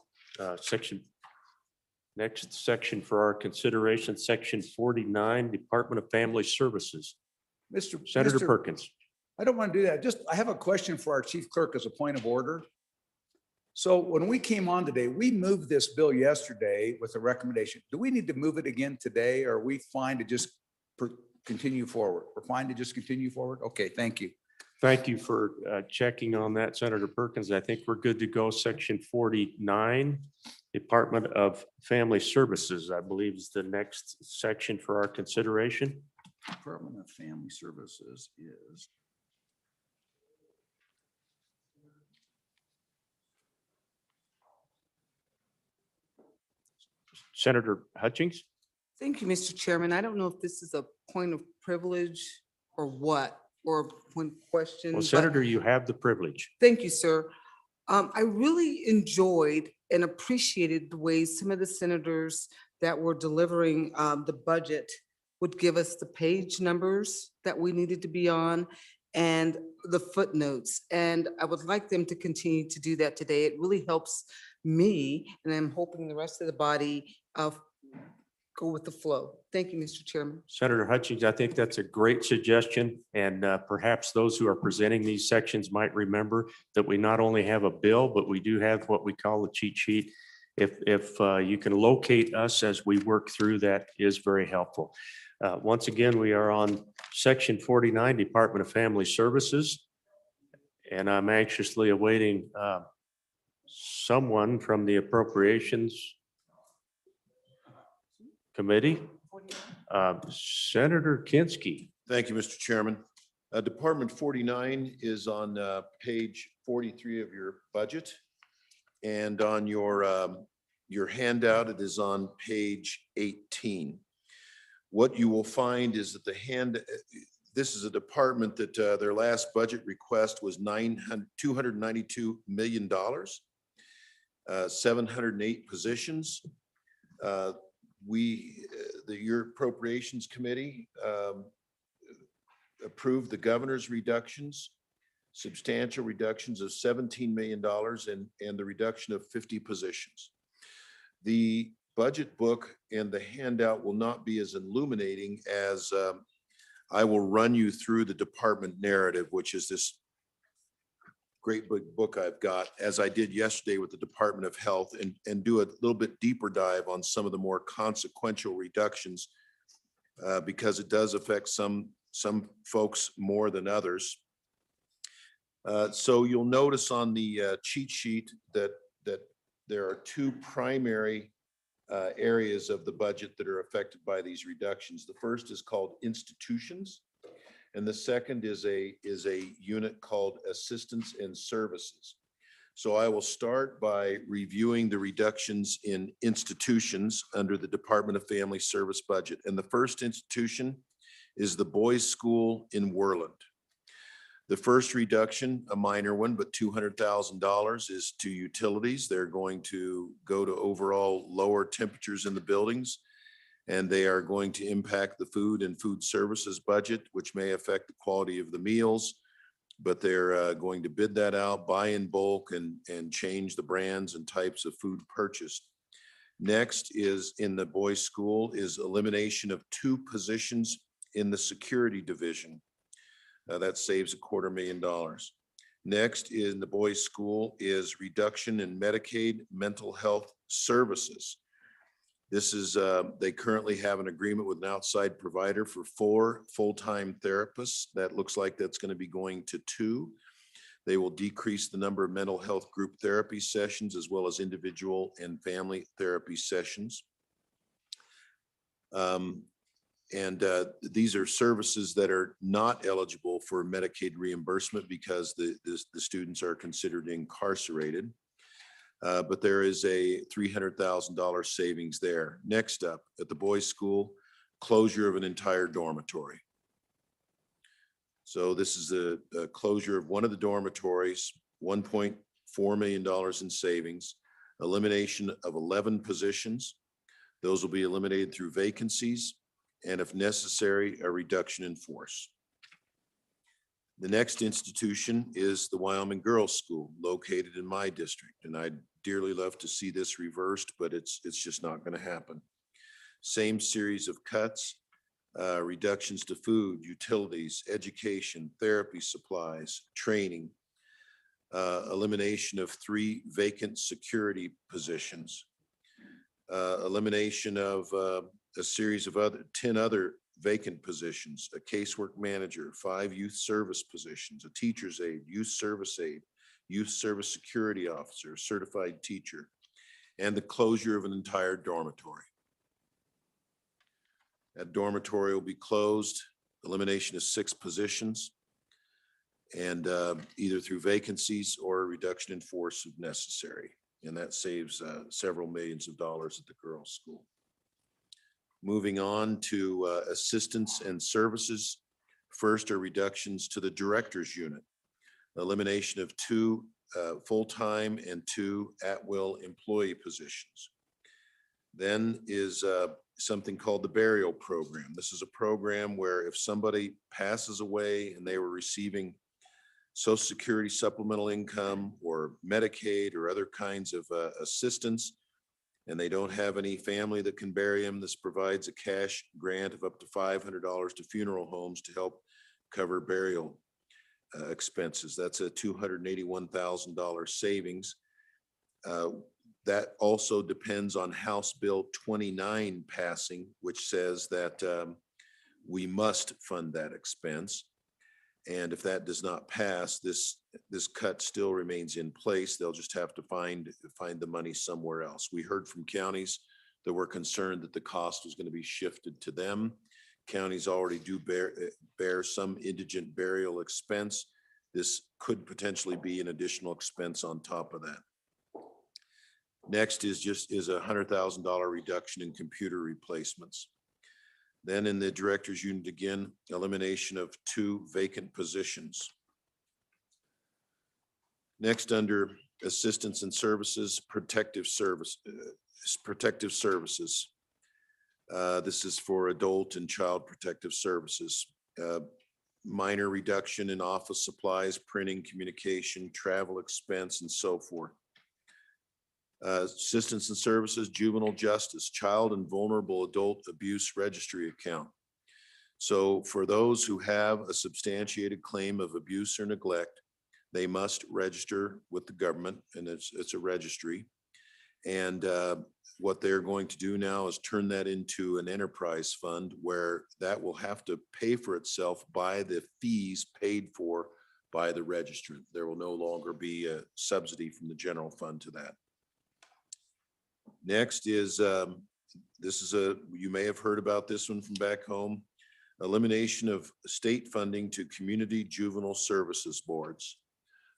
Next section for our consideration, section 49, Department of Family Services. Senator Perkins. I don't want to do that. I have a question for our chief clerk as a point of order. So when we came on today, we moved this bill yesterday with a recommendation. Do we need to move it again today? Or are we fine to just continue forward? We're fine to just continue forward? Okay, thank you. Thank you for checking on that, Senator Perkins. I think we're good to go. Section 49, Department of Family Services, I believe is the next section for our consideration. Department of Family Services is. Senator Hutchings. Thank you, Mr. Chairman. I don't know if this is a point of privilege or what, or a point of question. Well, but- Senator, you have the privilege. Thank you, sir. I really enjoyed and appreciated the way some of the senators that were delivering the budget would give us the page numbers that we needed to be on and the footnotes. And I would like them to continue to do that today. It really helps me, and I'm hoping the rest of the body go with the flow. Thank you, Mr. Chairman. Senator Hutchings, I think that's a great suggestion. And perhaps those who are presenting these sections might remember that we not only have a bill, but we do have what we call a cheat sheet. If you can locate us as we work through, that is very helpful. Once again, we are on section 49, Department of Family Services. And I'm anxiously awaiting someone from the Appropriations Committee. Senator Kinski. Thank you, Mr. Chairman. Department 49 is on page 43 of your budget. And on your handout, it is on page 18. What you will find is that this is a department that their last budget request was $292 million, 708 positions. Your Appropriations Committee approved the governor's reductions, substantial reductions of $17 million and the reduction of 50 positions. The budget book and the handout will not be as illuminating as I will run you through the department narrative, which is this great big book I've got, as I did yesterday with the Department of Health, and do a little bit deeper dive on some of the more consequential reductions because it does affect some folks more than others. So you'll notice on the cheat sheet that there are two primary areas of the budget that are affected by these reductions. The first is called institutions, and the second is a unit called assistance and services. So I will start by reviewing the reductions in institutions under the Department of Family Service budget. And the first institution is the boys' school in Worland. The first reduction, a minor one, but $200,000 is to utilities. They're going to go to overall lower temperatures in the buildings, and they are going to impact the food and food services budget, which may affect the quality of the meals, but they're going to bid that out, buy in bulk, and change the brands and types of food purchased. Next is in the boys' school is elimination of 2 positions in the security division. That saves $250,000. Next in the boys' school is reduction in Medicaid mental health services. This is, they currently have an agreement with an outside provider for 4 full-time therapists. That looks like that's going to be going to 2. They will decrease the number of mental health group therapy sessions as well as individual and family therapy sessions. These are services that are not eligible for Medicaid reimbursement because the students are considered incarcerated. But there is a $300,000 savings there. Next up, at the boys' school, closure of an entire dormitory. So this is a closure of one of the dormitories, $1.4 million in savings, elimination of 11 positions. Those will be eliminated through vacancies, and if necessary, a reduction in force. The next institution is the Wyoming Girls School, located in my district, and I'd dearly love to see this reversed, but it's just not going to happen. Same series of cuts, reductions to food, utilities, education, therapy supplies, training, elimination of 3 vacant security positions, elimination of a series of 10 other vacant positions, a casework manager, 5 youth service positions, a teacher's aide, youth service security officer, certified teacher, and the closure of an entire dormitory. That dormitory will be closed, elimination of 6 positions, and either through vacancies or a reduction in force if necessary. And that saves several millions of dollars at the girls' school. Moving on to assistance and services. First are reductions to the director's unit, elimination of 2 full-time and 2 at-will employee positions. Then is something called the burial program. This is a program where if somebody passes away and they were receiving Social Security supplemental income or Medicaid or other kinds of assistance, and they don't have any family that can bury them, this provides a cash grant of up to $500 to funeral homes to help cover burial expenses. That's a $281,000 savings. That also depends on House Bill 29 passing, which says that we must fund that expense. And if that does not pass, this cut still remains in place. They'll just have to find the money somewhere else. We heard from counties that were concerned that the cost was going to be shifted to them. Counties already do bear some indigent burial expense. This could potentially be an additional expense on top of that. Next is a $100,000 reduction in computer replacements. Then in the director's unit again, elimination of 2 vacant positions. Next, under assistance and services, protective services. This is for adult and child protective services. Minor reduction in office supplies, printing, communication, travel expense, and so forth. Assistance and services, juvenile justice, child and vulnerable adult abuse registry account. So for those who have a substantiated claim of abuse or neglect, they must register with the government, and it's a registry. And what they're going to do now is turn that into an enterprise fund where that will have to pay for itself by the fees paid for by the registrant. There will no longer be a subsidy from the general fund to that. Next is, you may have heard about this one from back home, elimination of state funding to community juvenile services boards.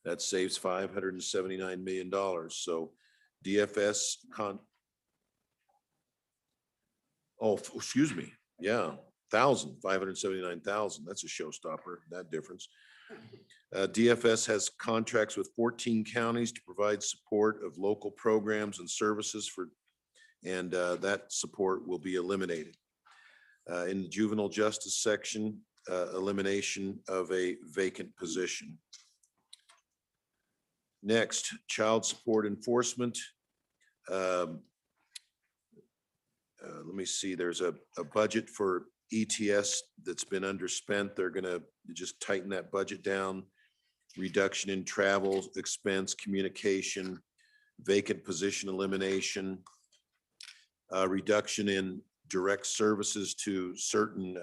That saves $579 million. So DFS excuse me. Yeah, 579,000. That's a showstopper, that difference. DFS has contracts with 14 counties to provide support of local programs and services and that support will be eliminated. In the juvenile justice section, elimination of a vacant position. Next, child support enforcement. Let me see, there's a budget for ETS that's been underspent. They're gonna just tighten that budget down. Reduction in travel expense, communication, vacant position elimination, reduction in direct services to certain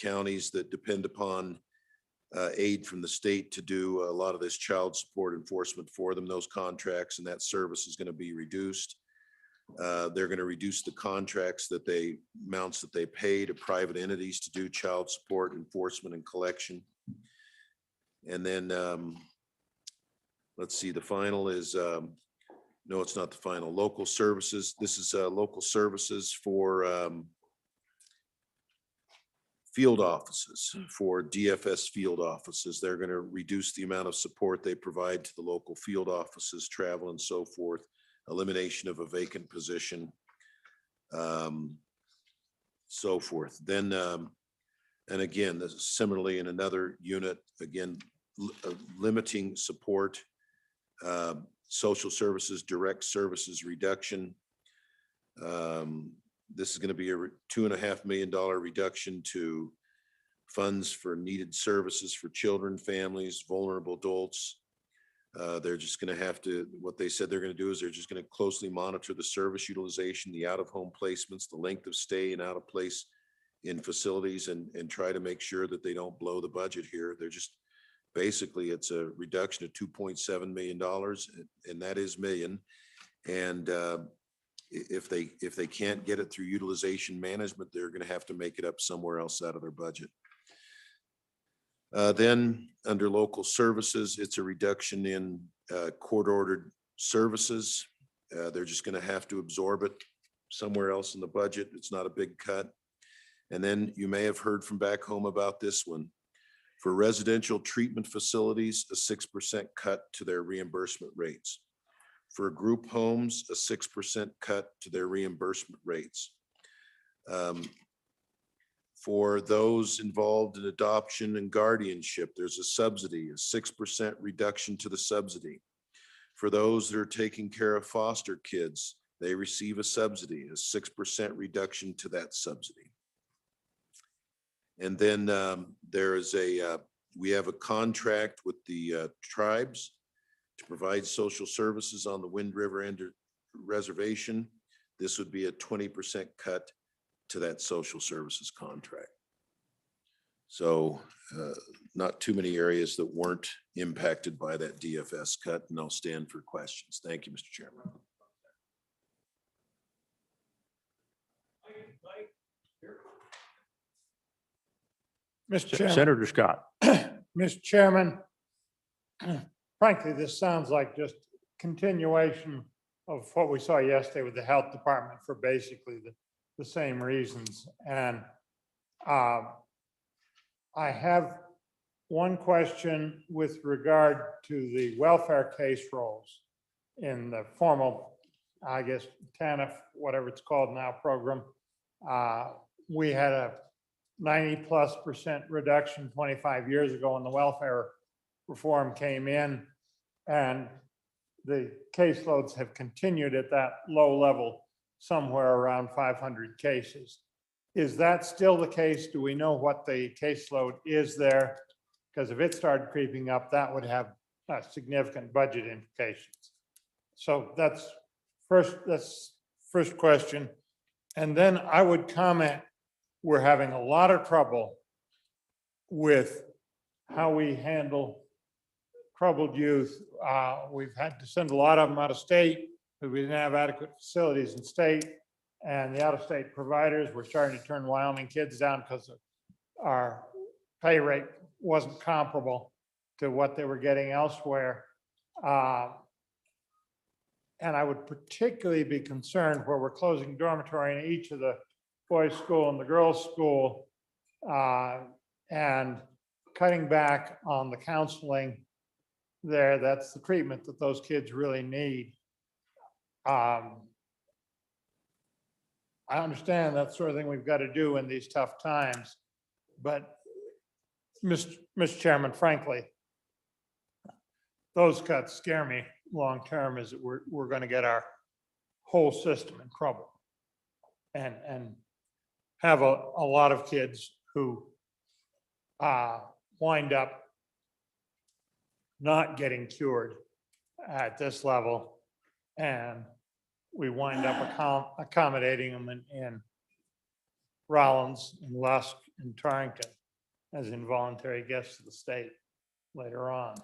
counties that depend upon aid from the state to do a lot of this child support enforcement for them, those contracts, and that service is going to be reduced. They're going to reduce the contracts amounts that they pay to private entities to do child support enforcement and collection. And then let's see, the final is, no, it's not the final, local services. This is local services for field offices for DFS field offices. They're going to reduce the amount of support they provide to the local field offices, travel and so forth, elimination of a vacant position, so forth. Then, and again, this is similarly in another unit, again, limiting support, social services, direct services reduction. This is going to be a $2.5 million reduction to funds for needed services for children, families, vulnerable adults. They're just going to have to, what they said they're going to do is they're just going to closely monitor the service utilization, the out-of-home placements, the length of stay and out of place in facilities, and try to make sure that they don't blow the budget here. They're just, basically, it's a reduction of $2.7 million, and that is million. And if they can't get it through utilization management, they're going to have to make it up somewhere else out of their budget. Then under local services, it's a reduction in court-ordered services. They're just going to have to absorb it somewhere else in the budget. It's not a big cut. And then you may have heard from back home about this one. For residential treatment facilities, a 6% cut to their reimbursement rates. For group homes, a 6% cut to their reimbursement rates. For those involved in adoption and guardianship, there's a subsidy, a 6% reduction to the subsidy. For those that are taking care of foster kids, they receive a subsidy, a 6% reduction to that subsidy. And then there is we have a contract with the tribes to provide social services on the Wind River Reservation. This would be a 20% cut to that social services contract. So not too many areas that weren't impacted by that DFS cut, and I'll stand for questions. Thank you, Mr. Chairman. Mr. Chairman. Senator Scott. Mr. Chairman, frankly, this sounds like just continuation of what we saw yesterday with the health department for basically the same reasons. And I have one question with regard to the welfare case rolls in the formal, I guess, TANF, whatever it's called now, program. We had a 90+% reduction 25 years ago when the welfare reform came in, and the caseloads have continued at that low level, somewhere around 500 cases. Is that still the case? Do we know what the caseload is there? Because if it started creeping up, that would have significant budget implications. So that's first question. And then I would comment, we're having a lot of trouble with how we handle troubled youth. We've had to send a lot of them out of state because we didn't have adequate facilities in state, and the out-of-state providers were starting to turn Wyoming kids down because our pay rate wasn't comparable to what they were getting elsewhere. And I would particularly be concerned where we're closing dormitory in each of the boys' school and the girls' school, and cutting back on the counseling there. That's the treatment that those kids really need. I understand that sort of thing we've got to do in these tough times, but Mr. Chairman, frankly, those cuts scare me long-term, is that we're going to get our whole system in trouble and have a lot of kids who wind up not getting cured at this level, and we wind up accommodating them in Rollins and Lusk and Torrington as involuntary guests of the state later on.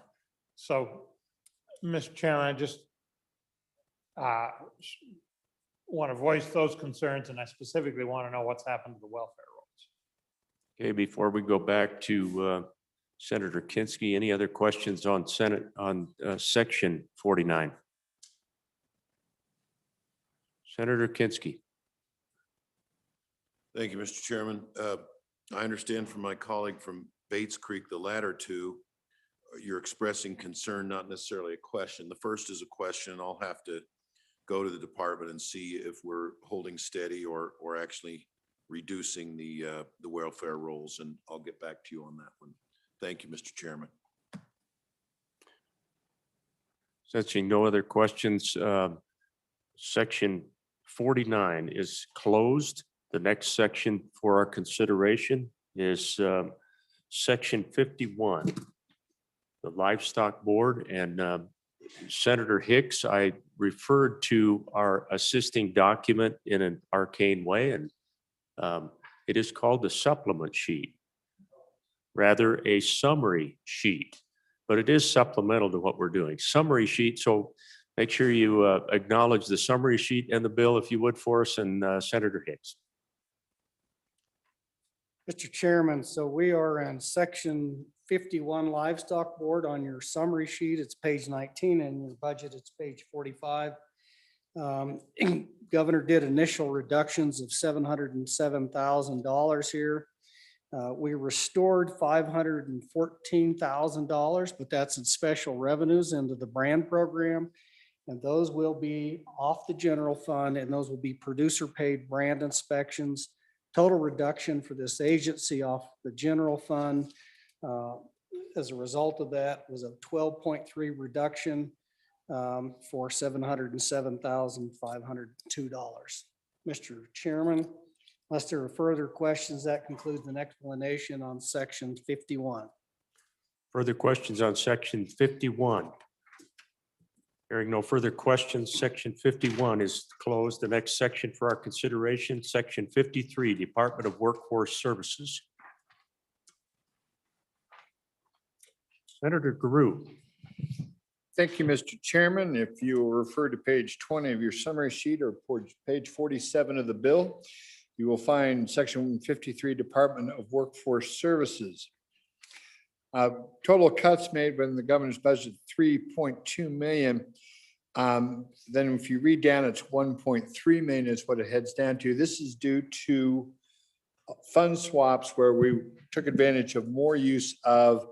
So, Mr. Chairman, I just want to voice those concerns, and I specifically want to know what's happened to the welfare rolls. Okay, before we go back to Senator Kinski, any other questions on section 49? Senator Kinski. Thank you, Mr. Chairman. I understand from my colleague from Bates Creek, the latter two, you're expressing concern, not necessarily a question. The first is a question. I'll have to go to the department and see if we're holding steady or actually reducing the welfare rolls, and I'll get back to you on that one. Thank you, Mr. Chairman. Sensing no other questions, section 49 is closed. The next section for our consideration is section 51, the Livestock Board. And Senator Hicks, I referred to our assisting document in an arcane way, and it is called the supplement sheet, rather a summary sheet, but it is supplemental to what we're doing. Summary sheet, so make sure you acknowledge the summary sheet and the bill, if you would, for us, and Senator Hicks. Mr. Chairman, so we are in section 51 Livestock Board on your summary sheet. It's page 19, and your budget, it's page 45. Governor did initial reductions of $707,000 here. We restored $514,000, but that's in special revenues into the brand program. And those will be off the general fund, and those will be producer paid brand inspections. Total reduction for this agency off the general fund as a result of that was a 12.3 reduction for $707,502. Mr. Chairman, unless there are further questions, that concludes an explanation on section 51. Further questions on section 51? Hearing no further questions, section 51 is closed. The next section for our consideration, section 53, Department of Workforce Services. Senator Guru. Thank you, Mr. Chairman. If you will refer to page 20 of your summary sheet or page 47 of the bill, you will find section 53, Department of Workforce Services. Total cuts made within the governor's budget, 3.2 million. Then if you read down, it's 1.3 million is what it heads down to. This is due to fund swaps where we took advantage of more use of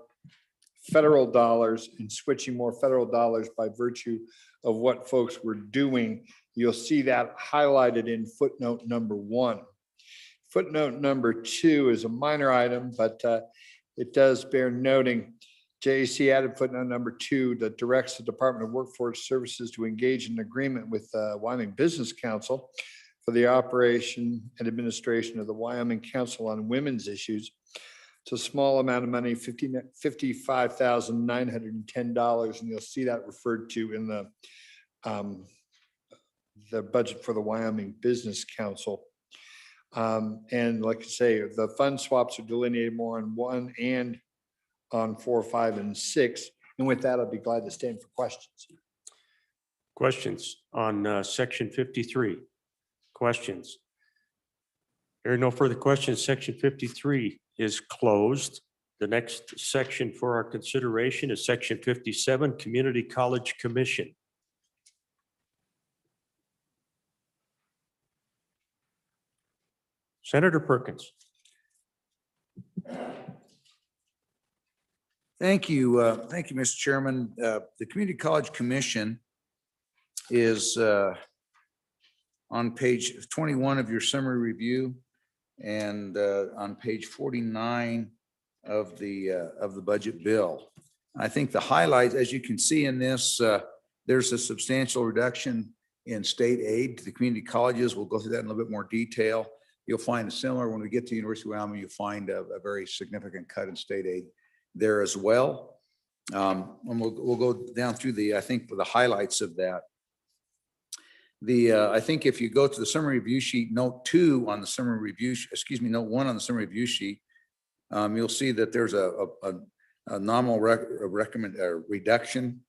federal dollars and switching more federal dollars by virtue of what folks were doing. You'll see that highlighted in footnote number 1. Footnote number 2 is a minor item, but it does bear noting. JAC added footnote number 2 that directs the Department of Workforce Services to engage in agreement with Wyoming Business Council for the operation and administration of the Wyoming Council on Women's Issues. It's a small amount of money, $55,910, and you'll see that referred to in the budget for the Wyoming Business Council. And like I say, the fund swaps are delineated more on 1 and on 4, 5, and 6. And with that, I'll be glad to stand for questions. Questions on section 53? Questions? There are no further questions. Section 53 is closed. The next section for our consideration is section 57, Community College Commission. Senator Perkins. Thank you. Thank you, Mr. Chairman. The Community College Commission is on page 21 of your summary review and on page 49 of the budget bill. I think the highlights, as you can see in this, there's a substantial reduction in state aid to the community colleges. We'll go through that in a little bit more detail. You'll find a similar, when we get to University of Wyoming, you'll find a very significant cut in state aid there as well. And we'll go down through I think the highlights of that. I think if you go to the summary review sheet, note 2 on the summary review, note 1 on the summary review sheet, you'll see that there's a nominal reduction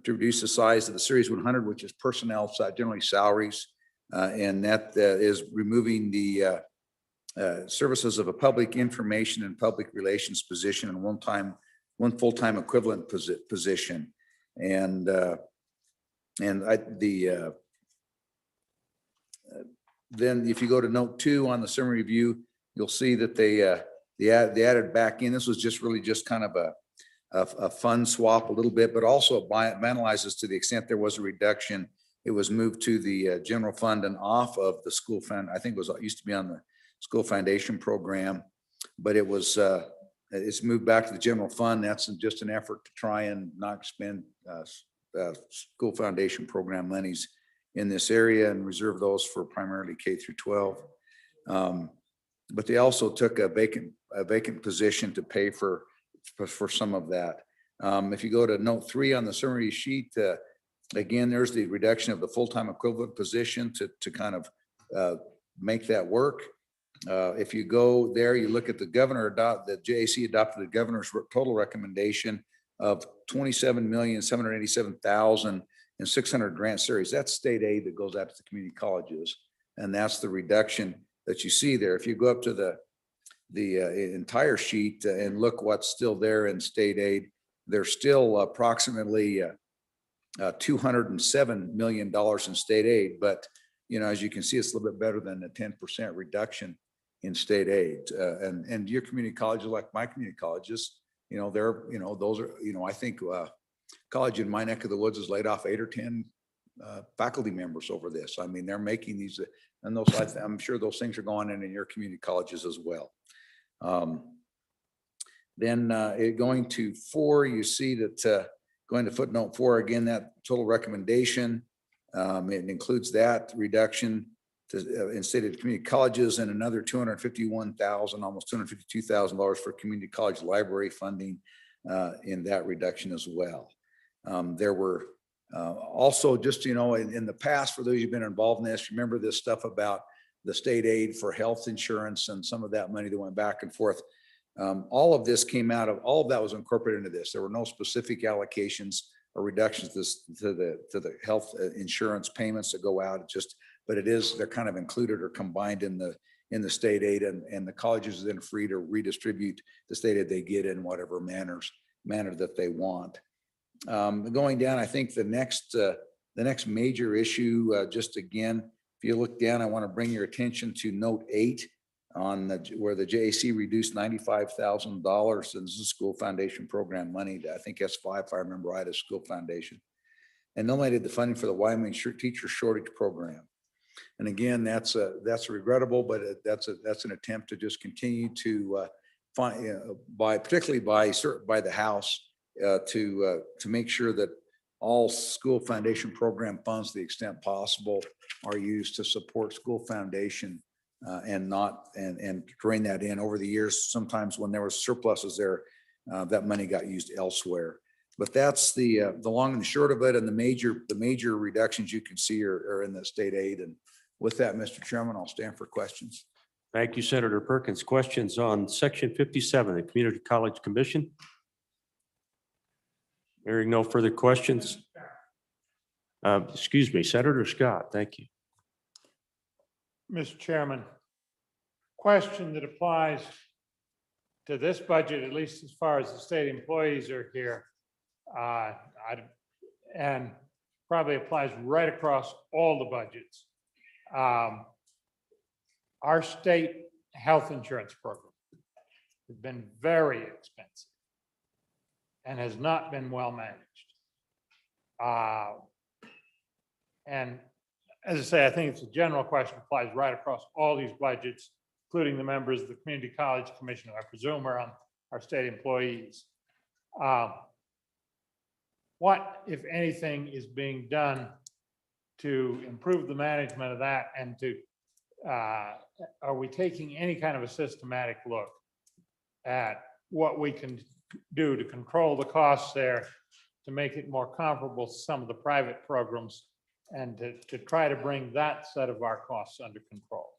to reduce the size of the Series 100, which is personnel, generally salaries, and that is removing the services of a public information and public relations position and one full-time equivalent position, then if you go to note 2 on the summary review, you'll see that they added back in. This was just really just kind of a fund swap a little bit, but also it analyzes to the extent there was a reduction. It was moved to the general fund and off of the school fund. I think it used to be on the school foundation program, but it's moved back to the general fund. That's just an effort to try and not spend school foundation program monies in this area and reserve those for primarily K through 12. But they also took a vacant position to pay for some of that. If you go to note 3 on the summary sheet, again, there's the reduction of the full-time equivalent position to kind of make that work. If you go there, you look at the the JAC adopted the governor's total recommendation of 27,787,600 grant series. That's state aid that goes out to the community colleges. And that's the reduction that you see there. If you go up to the entire sheet and look what's still there in state aid, there's still approximately $207 million in state aid. But, you know, as you can see, it's a little bit better than a 10% reduction in state aid. And your community colleges, like my community colleges, you know, those are, you know, I think college in my neck of the woods has laid off 8 or 10 faculty members over this. I mean, they're making these, and those, I'm sure those things are going in your community colleges as well. Then going to 4, you see that going to footnote 4, again, that total recommendation, it includes that reduction in stated community colleges and another $251,000, almost $252,000 for community college library funding in that reduction as well. There were also, just, you know, in the past, for those who've been involved in this, remember this stuff about the state aid for health insurance and some of that money that went back and forth. All of this came out of, all of that was incorporated into this. There were no specific allocations or reductions to the health insurance payments that go out. But they're kind of included or combined in the state aid, and the colleges are then free to redistribute the state aid they get in whatever manner that they want. Going down, I think the next major issue, just again, if you look down, I want to bring your attention to note 8 on where the JAC reduced $95,000 in the school foundation program money to, I think that's 5, if I remember right, as school foundation, and eliminated the funding for the Wyoming teacher shortage program. And again, that's regrettable, but that's an attempt to just continue to particularly by the House to make sure that all school foundation program funds, to the extent possible, are used to support school foundation and drain that in. Over the years, sometimes when there was surpluses there, that money got used elsewhere. But that's the long and the short of it, and the major reductions you can see are in the state aid. And with that, Mr. Chairman, I'll stand for questions. Thank you, Senator Perkins. Questions on section 57, the Community College Commission? Hearing no further questions. Excuse me, Senator Scott, thank you. Mr. Chairman, question that applies to this budget, at least as far as the state employees are here, and probably applies right across all the budgets. Our state health insurance program has been very expensive and has not been well managed. And as I say, I think it's a general question, applies right across all these budgets, including the members of the Community College Commission, I presume are on our state employees. What, if anything, is being done to improve the management of that, and are we taking any kind of a systematic look at what we can do to control the costs there, to make it more comparable to some of the private programs, and to try to bring that set of our costs under control?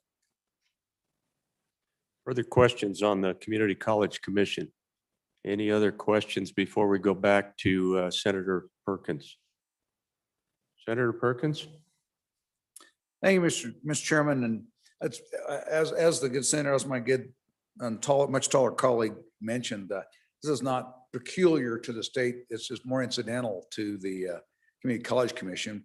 Further questions on the Community College Commission? Any other questions before we go back to Senator Perkins? Senator Perkins? Thank you, Mr. Chairman. And that's, as the good senator, as my good and much taller colleague mentioned, this is not peculiar to the state. It's just more incidental to the Community College Commission.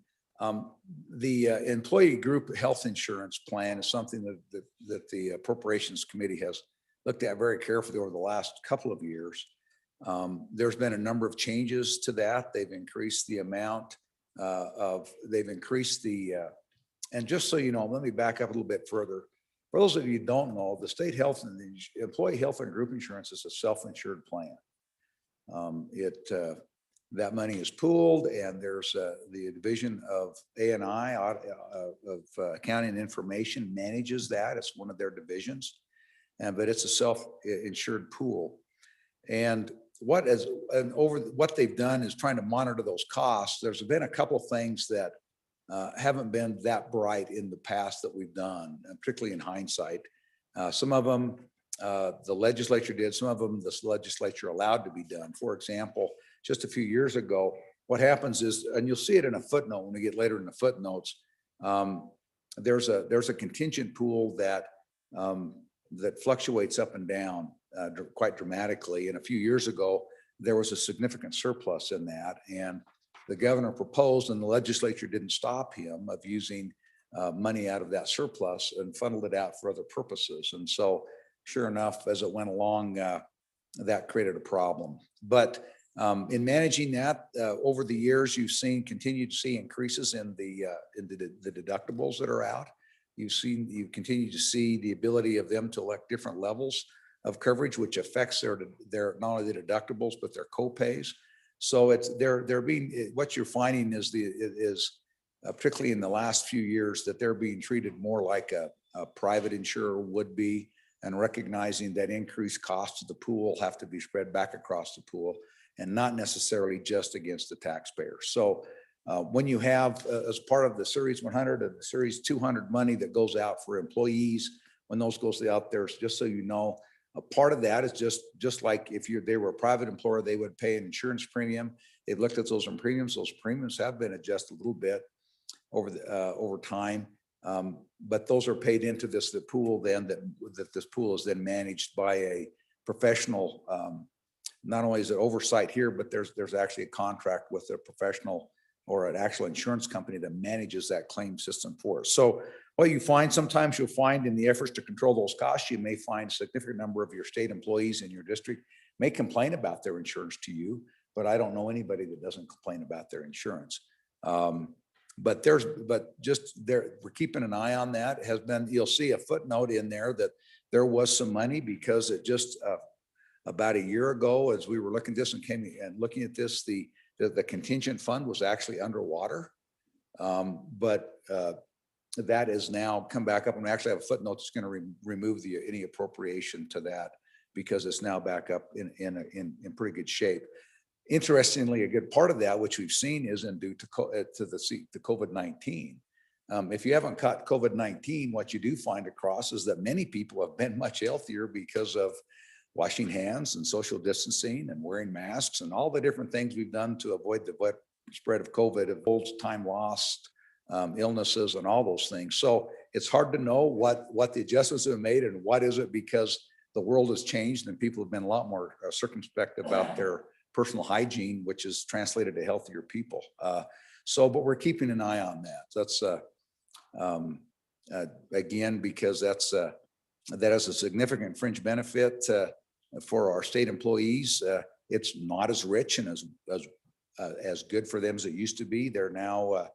The employee group health insurance plan is something that the Appropriations Committee has looked at very carefully over the last couple of years. There's been a number of changes to that. They've increased the amount they've increased the, and just so you know, let me back up a little bit further. For those of you who don't know, the state health and the employee health and group insurance is a self-insured plan. That money is pooled, and there's the division of A&I of accounting and information manages that. It's one of their divisions, but it's a self-insured pool. And what they've done is trying to monitor those costs. There's been a couple of things that haven't been that bright in the past that we've done, particularly in hindsight. Some of them the legislature did, some of them this legislature allowed to be done. For example, just a few years ago, what happens is, and you'll see it in a footnote when we get later in the footnotes, there's a contingent pool that fluctuates up and down quite dramatically. And a few years ago, there was a significant surplus in that. And the governor proposed, and the legislature didn't stop him, of using money out of that surplus and funneled it out for other purposes. And so sure enough, as it went along, that created a problem. But in managing that over the years, you've continued to see increases in the deductibles that are out. You've continued to see the ability of them to elect different levels of coverage, which affects their not only the deductibles, but their co-pays. So what you're finding is particularly in the last few years, that they're being treated more like a private insurer would be, and recognizing that increased costs of the pool have to be spread back across the pool and not necessarily just against the taxpayer. So when you have, as part of the Series 100 and the Series 200 money that goes out for employees, when those goes out there, just so you know, a part of that is just like if they were a private employer, they would pay an insurance premium. They've looked at those premiums. Those premiums have been adjusted a little bit over time. But those are paid into the pool then that this pool is then managed by a professional. Not only is it oversight here, but there's actually a contract with a professional or an actual insurance company that manages that claim system for us. So what you find, sometimes you'll find in the efforts to control those costs, you may find a significant number of your state employees in your district may complain about their insurance to you, but I don't know anybody that doesn't complain about their insurance. But we're keeping an eye on that. You'll see a footnote in there that there was some money, because it just about a year ago, as we were looking at this and looking at this, the contingent fund was actually underwater. But that has now come back up, and we actually have a footnote that's going to remove any appropriation to that, because it's now back up in pretty good shape. Interestingly, a good part of that, which we've seen, isn't due to COVID-19. If you haven't caught COVID-19, what you do find across is that many people have been much healthier because of washing hands and social distancing and wearing masks and all the different things we've done to avoid the spread of COVID, avoid time lost, illnesses, and all those things. So it's hard to know what the adjustments have been made and what is it, because the world has changed and people have been a lot more circumspect about their personal hygiene, which is translated to healthier people. But we're keeping an eye on that. That's again, because that has a significant fringe benefit for our state employees. It's not as rich and as good for them as it used to be. They're now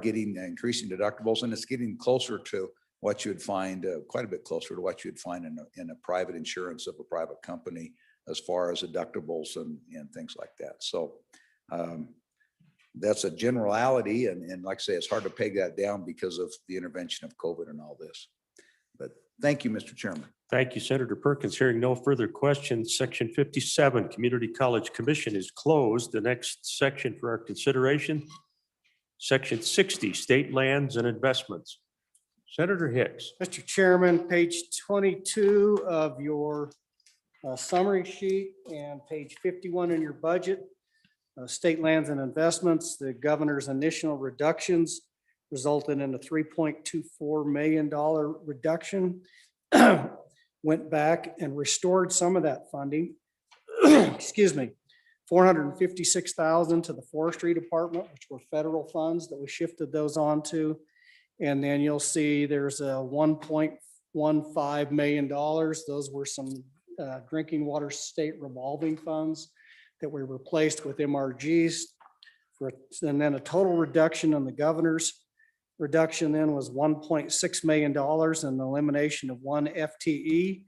getting increasing deductibles, and it's getting closer to what you would find, quite a bit closer to what you'd find in a private insurance of a private company, as far as deductibles and things like that. So that's a generality. And like I say, it's hard to peg that down because of the intervention of COVID and all this. But thank you, Mr. Chairman. Thank you, Senator Perkins. Hearing no further questions, Section 57, Community College Commission, is closed. The next section for our consideration, Section 60, State Lands and Investments. Senator Hicks. Mr. Chairman, page 22 of your summary sheet and page 51 in your budget, state lands and investments, the governor's initial reductions resulted in a $3.24 million reduction. Went back and restored some of that funding. Excuse me, $456,000 to the forestry department, which were federal funds that we shifted those onto. And then you'll see there's a $1.15 million. Those were some drinking water state revolving funds that we replaced with MRGs. And then a total reduction on the governor's reduction then was $1.6 million and the elimination of one FTE.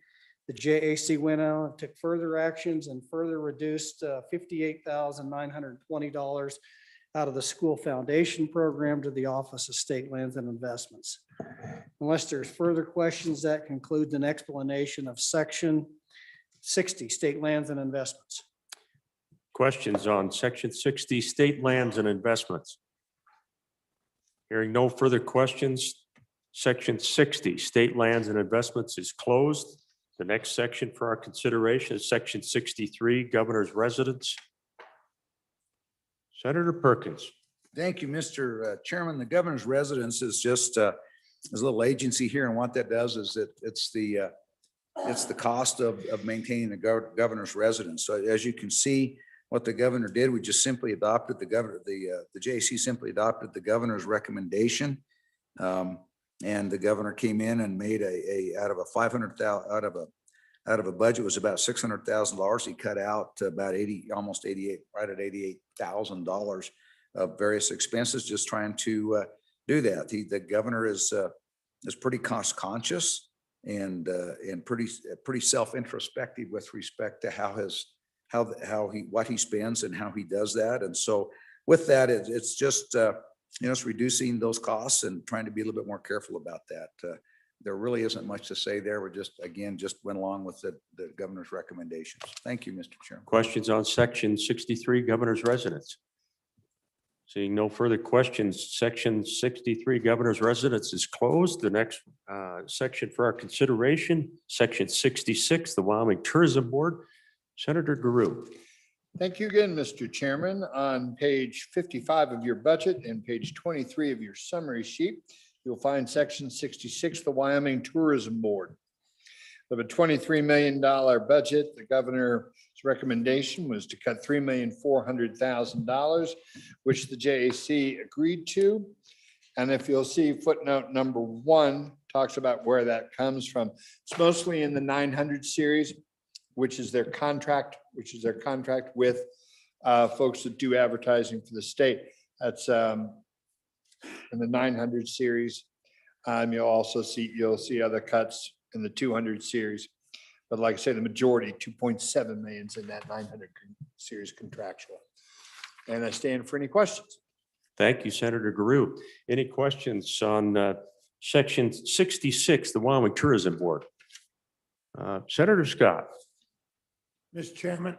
The JAC went out and took further actions and further reduced $58,920 out of the school foundation program to the Office of State Lands and Investments. Unless there's further questions, that concludes an explanation of section 60, State Lands and Investments. Questions on section 60, state lands and investments? Hearing no further questions, section 60, state lands and investments is closed. The next section for our consideration is section 63, governor's residence. Senator Perkins. Thank you, Mr. Chairman. The governor's residence is just a little agency here, and what that does is it's the cost of maintaining the governor's residence. So as you can see, what the governor did, we just simply adopted the JAC simply adopted the governor's recommendation. And the governor came in and made out of a budget was about $600,000. He cut out about almost 88, right at $88,000 of various expenses, just trying to do that. The governor is pretty cost conscious and pretty self-introspective with respect to what he spends and how he does that. And so with that, it's just it's reducing those costs and trying to be a little bit more careful about that. There really isn't much to say there. We're just went along with the governor's recommendations. Thank you, Mr. Chairman. Questions on section 63, governor's residence? Seeing no further questions, section 63, governor's residence is closed. The next section for our consideration, section 66, the Wyoming Tourism Board. Senator Guru. Thank you again, Mr. Chairman. On page 55 of your budget and page 23 of your summary sheet, you'll find section 66, the Wyoming Tourism Board. Of a $23 million budget, the governor's recommendation was to cut $3,400,000, which the JAC agreed to. And if you'll see footnote number 1 talks about where that comes from. It's mostly in the 900 series, which is their contract with folks that do advertising for the state. That's in the 900 series. You'll see other cuts in the 200 series. But like I say, the majority, 2.7 million is in that 900 series contractual. And I stand for any questions. Thank you, Senator Guru. Any questions on section 66, the Wyoming Tourism Board? Senator Scott. Mr. Chairman,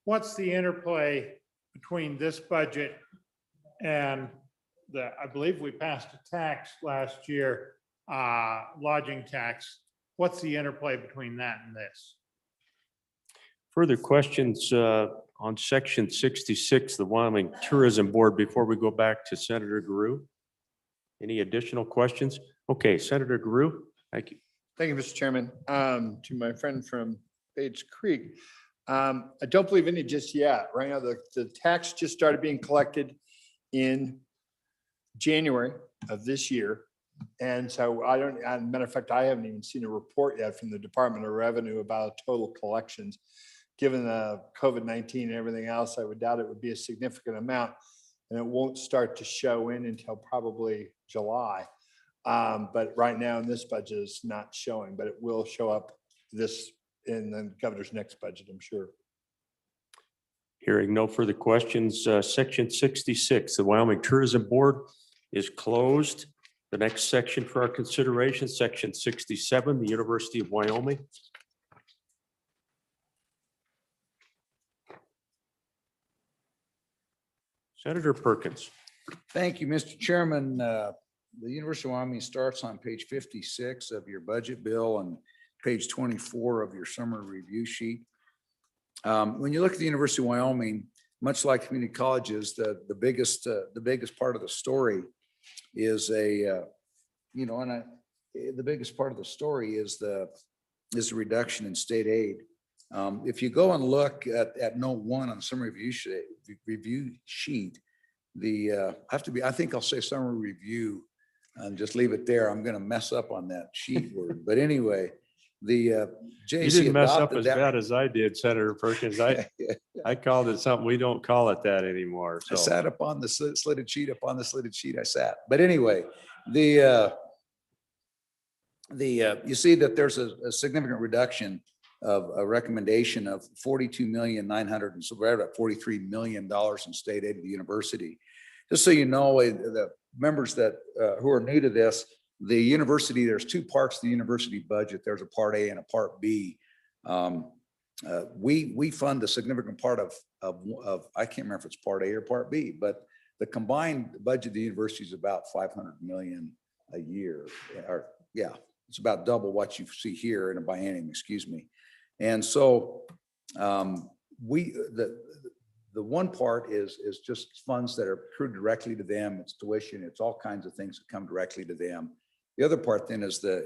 what's the interplay between this budget and I believe we passed a tax last year, lodging tax. What's the interplay between that and this? Further questions on section 66, the Wyoming Tourism Board, before we go back to Senator Guru? Any additional questions? Okay, Senator Guru, thank you. Thank you, Mr. Chairman. To my friend from Page Creek, I don't believe any just yet. Right now, the tax just started being collected in January of this year. And so as a matter of fact, I haven't even seen a report yet from the Department of Revenue about total collections. Given the COVID-19 and everything else, I would doubt it would be a significant amount, and it won't start to show in until probably July. But right now in this budget, it's not showing, but it will show up in the governor's next budget, I'm sure. Hearing no further questions, section 66, the Wyoming Tourism Board is closed. The next section for our consideration, section 67, the University of Wyoming. Senator Perkins. Thank you, Mr. Chairman. The University of Wyoming starts on page 56 of your budget bill and page 24 of your summary review sheet. When you look at the University of Wyoming, much like community colleges, the biggest part of the story is the biggest part of the story is the reduction in state aid. If you go and look at note 1 on the summary review sheet, I think I'll say summary review And just leave it there. I'm gonna mess up on that sheet word. But anyway, the JC You didn't mess up adopted as that. bad as I did, Senator Perkins. I called it something. We don't call it that anymore. I So sat up on the slitted sheet, I sat. But anyway, you see that there's a significant reduction of a recommendation of 42,900,000, and so we're at $43 million in state aid to the university. Just so you know, the members that who are new to this, the university, there's two parts to the university budget. There's a part A and a part B. We fund a significant part of I can't remember if it's part A or part B, but the combined budget of the university is about 500 million a year. Or yeah, it's about double what you see here in a biennium, excuse me. And so the one part is just funds that are accrued directly to them. It's tuition. It's all kinds of things that come directly to them. The other part then is the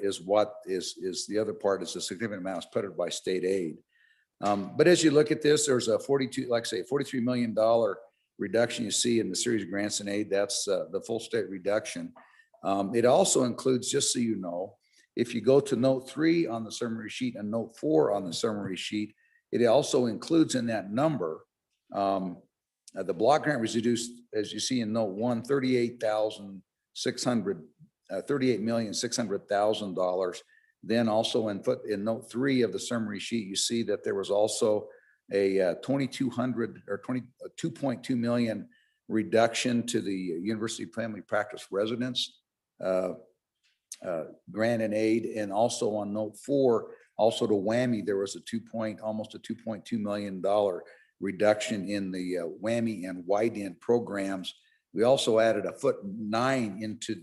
significant amounts put it by state aid. But as you look at this, there's a $43 million reduction you see in the series of grants and aid. That's the full state reduction. It also includes, just so you know, if you go to note 3 on the summary sheet and note 4 on the summary sheet, it also includes in that number, the block grant was reduced, as you see in note 1, $38,600,000. Then also in note 3 of the summary sheet, you see that there was also a 2.2 million reduction to the University Family Practice residents grant and aid. And also on note 4, also to WWAMI, there was almost a $2.2 million reduction in the WWAMI and YDEN programs. We also added a foot 9 into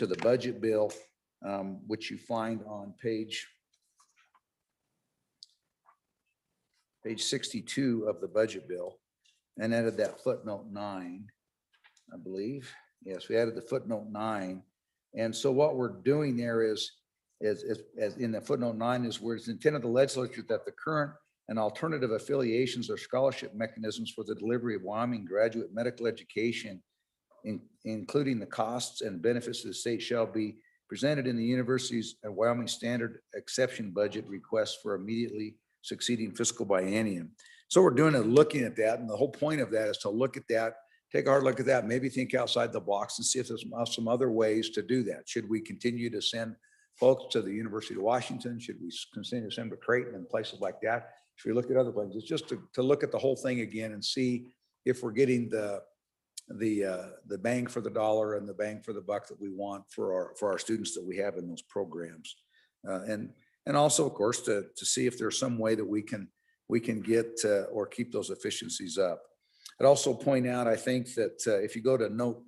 the budget bill, which you find on page 62 of the budget bill, and added that footnote 9, I believe. Yes, we added the footnote 9. And so what we're doing there is as in the footnote 9 is where it's intended of the legislature that the current and alternative affiliations or scholarship mechanisms for the delivery of Wyoming graduate medical education, including the costs and benefits of the state, shall be presented in the university's Wyoming standard exception budget request for immediately succeeding fiscal biennium. So we're doing is looking at that, and the whole point of that is to look at that, take a hard look at that, maybe think outside the box and see if there's some other ways to do that. Should we continue to send folks to the University of Washington? Should we continue to send to Creighton and places like that? Should we look at other places? It's just to look at the whole thing again and see if we're getting the bang for the dollar and the bang for the buck that we want for our students that we have in those programs. And also, of course, to see if there's some way that we can get or keep those efficiencies up. I'd also point out, I think that if you go to note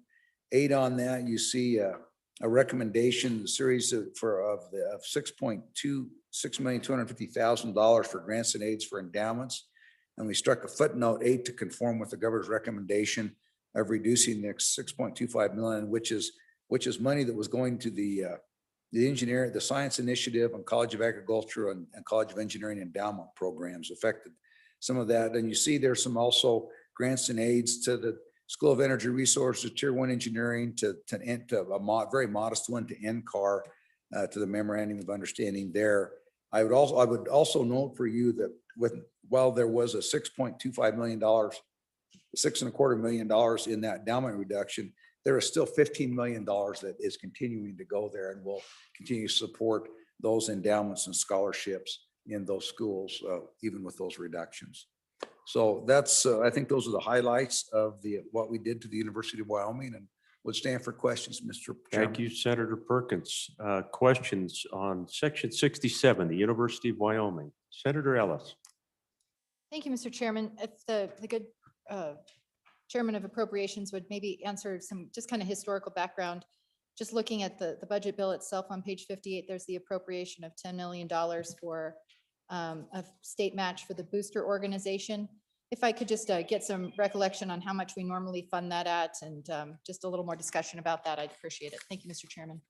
8 on that, you see a recommendation, a series of $6,250,000 for grants and aids for endowments. And we struck a footnote 8 to conform with the governor's recommendation of reducing the $6.25 million, which is money that was going to the engineering, the science initiative and College of Agriculture and College of Engineering endowment programs affected some of that. And you see there's some also grants and aids to the School of Energy Resources, Tier 1 Engineering, to a very modest one to NCAR, to the Memorandum of Understanding there. I would also note for you that while there was a $6.25 million, $6.25 million in that endowment reduction, there is still $15 million that is continuing to go there, and will continue to support those endowments and scholarships in those schools, even with those reductions. So that's, I think those are the highlights of what we did to the University of Wyoming, and would stand for questions, Mr. Chairman. thank you, Senator Perkins. Questions on section 67, the University of Wyoming. Senator Ellis. Thank you, Mr. Chairman. If the good Chairman of Appropriations would maybe answer some just kind of historical background. Just looking at the budget bill itself on page 58, there's the appropriation of $10 million for a state match for the booster organization. If I could just get some recollection on how much we normally fund that at, and just a little more discussion about that, I'd appreciate it. Thank you, Mr. Chairman.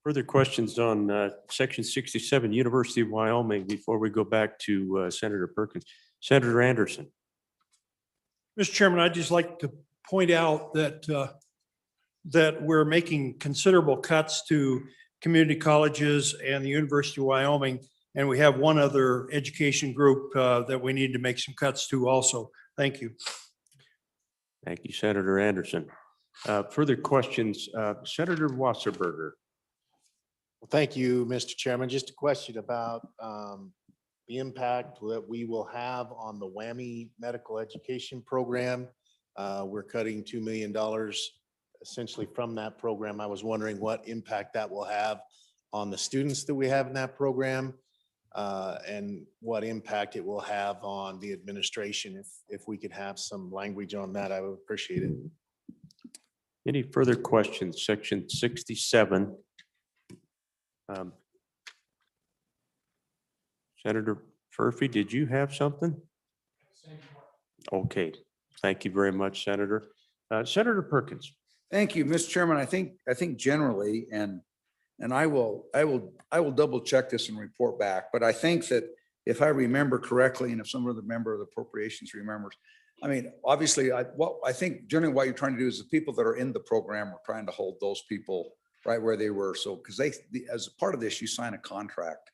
Further questions on section 67, University of Wyoming, before we go back to Senator Perkins. Senator Anderson. Mr. Chairman, I'd just like to point out that that we're making considerable cuts to community colleges and the University of Wyoming. And we have one other education group that we need to make some cuts to also. Thank you. Thank you, Senator Anderson. Further questions, Senator Wasserberger. Well, thank you, Mr. Chairman. Just a question about the impact that we will have on the WWAMI medical education program. We're cutting $2 million essentially from that program. I was wondering what impact that will have on the students that we have in that program and what impact it will have on the administration. If we could have some language on that, I would appreciate it. Any further questions? Section 67. Senator Furphy, did you have something? Okay, thank you very much, Senator. Senator Perkins. Thank you, Mr. Chairman. I think generally, and I will double check this and report back, but I think that if I remember correctly, and if some other member of the appropriations remembers, I mean, obviously, I think generally what you're trying to do is the people that are in the program, we're trying to hold those people right where they were. So, because as a part of this, you sign a contract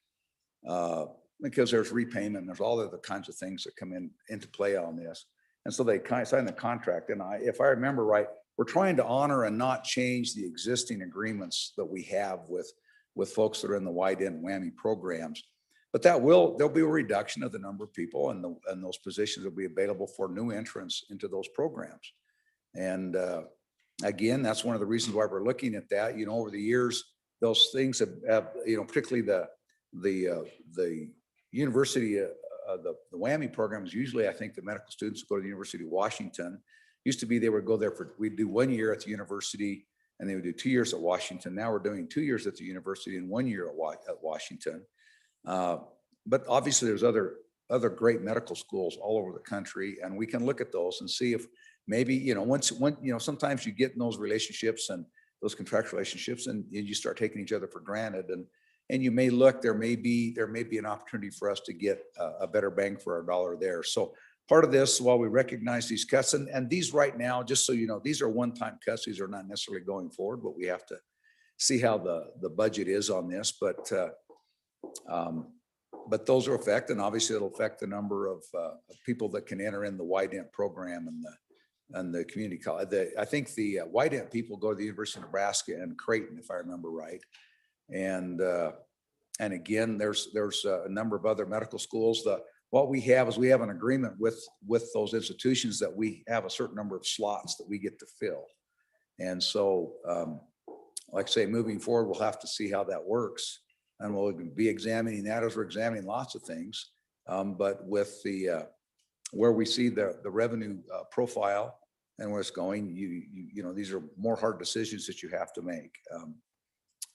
because there's repayment, and there's all other kinds of things that come into play on this. And so they kind of sign the contract. And if I remember right, we're trying to honor and not change the existing agreements that we have with folks that are in the wide end WWAMI programs. But there'll be a reduction of the number of people, and those positions will be available for new entrants into those programs. And again, that's one of the reasons why we're looking at that. Over the years, those things have particularly the university, the WWAMI programs, usually I think the medical students go to the University of Washington. Used to be they would go there we'd do 1 year at the university and they would do 2 years at Washington. Now we're doing 2 years at the university and 1 year at Washington. But obviously there's other great medical schools all over the country, and we can look at those and see if maybe, sometimes you get in those relationships and those contractual relationships and you start taking each other for granted, and you may look, there may be an opportunity for us to get a better bang for our dollar there. So part of this, while we recognize these cuts, and these right now, just so you know, these are one-time cuts. These are not necessarily going forward, but we have to see how the budget is on this. But those will affect, and obviously it'll affect the number of people that can enter in the wide end program and the community college. I think the wide end people go to the University of Nebraska and Creighton, if I remember right. And again, there's a number of other medical schools. What we have is we have an agreement with those institutions that we have a certain number of slots that we get to fill. And so, like I say, moving forward, we'll have to see how that works. And we'll be examining that as we're examining lots of things. But with where we see the revenue profile and where it's going, these are more hard decisions that you have to make.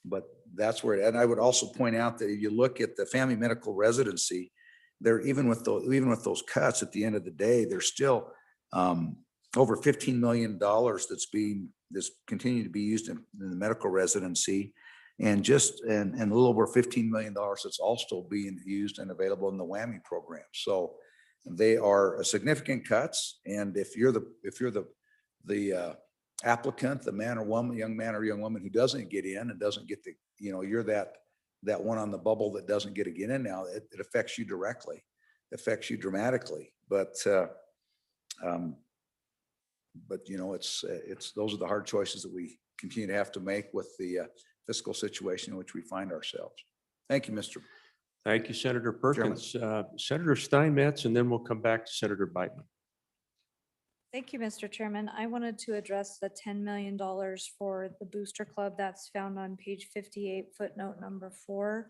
But that's where, and I would also point out that if you look at the family medical residency, there, even with those cuts at the end of the day, there's still over $15 million that's continuing to be used in the medical residency, and a little over $15 million that's also being used and available in the WWAMI program. So they are significant cuts. And if you're the applicant, the man or woman, young man or young woman who doesn't get in and doesn't get you're that one on the bubble that doesn't get in now, it affects you directly, affects you dramatically. But it's those are the hard choices that we continue to have to make with the fiscal situation in which we find ourselves. Thank you, Mr. Thank you, Senator Perkins. Senator Steinmetz, and then we'll come back to Senator Biteman. Thank you, Mr. Chairman. I wanted to address the $10 million for the Booster Club that's found on page 58, footnote number 4.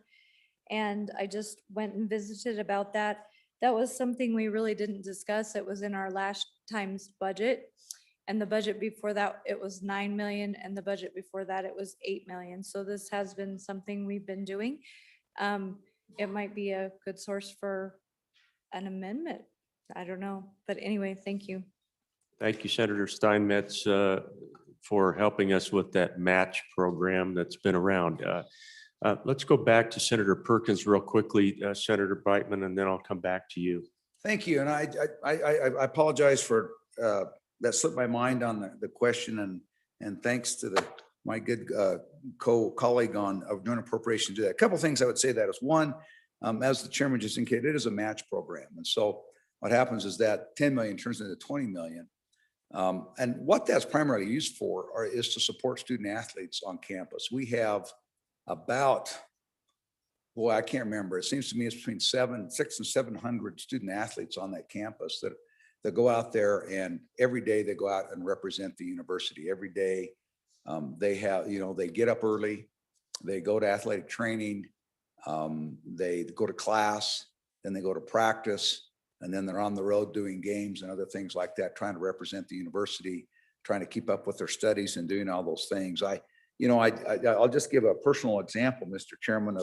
And I just went and visited about that. That was something we really didn't discuss. It was in our last time's budget. And the budget before that, it was 9 million. And the budget before that, it was 8 million. So this has been something we've been doing. It might be a good source for an amendment. I don't know. But anyway, thank you. Thank you, Senator Steinmetz, for helping us with that match program that's been around. Let's go back to Senator Perkins real quickly, Senator Biteman, and then I'll come back to you. Thank you. And I apologize for that slipped my mind on the question And thanks to my good colleague on doing appropriation to that. A couple things I would say that is one, as the chairman just indicated, it is a match program. And so what happens is that 10 million turns into 20 million. And what that's primarily used for is to support student athletes on campus. We have about, boy, I can't remember. It seems to me it's between 600 and 700 student athletes on that campus that go out there, and every day they go out and represent the university. Every day they have, they get up early, they go to athletic training, they go to class, then they go to practice, and then they're on the road doing games and other things like that, trying to represent the university, trying to keep up with their studies and doing all those things. I'll just give a personal example, Mr. Chairman,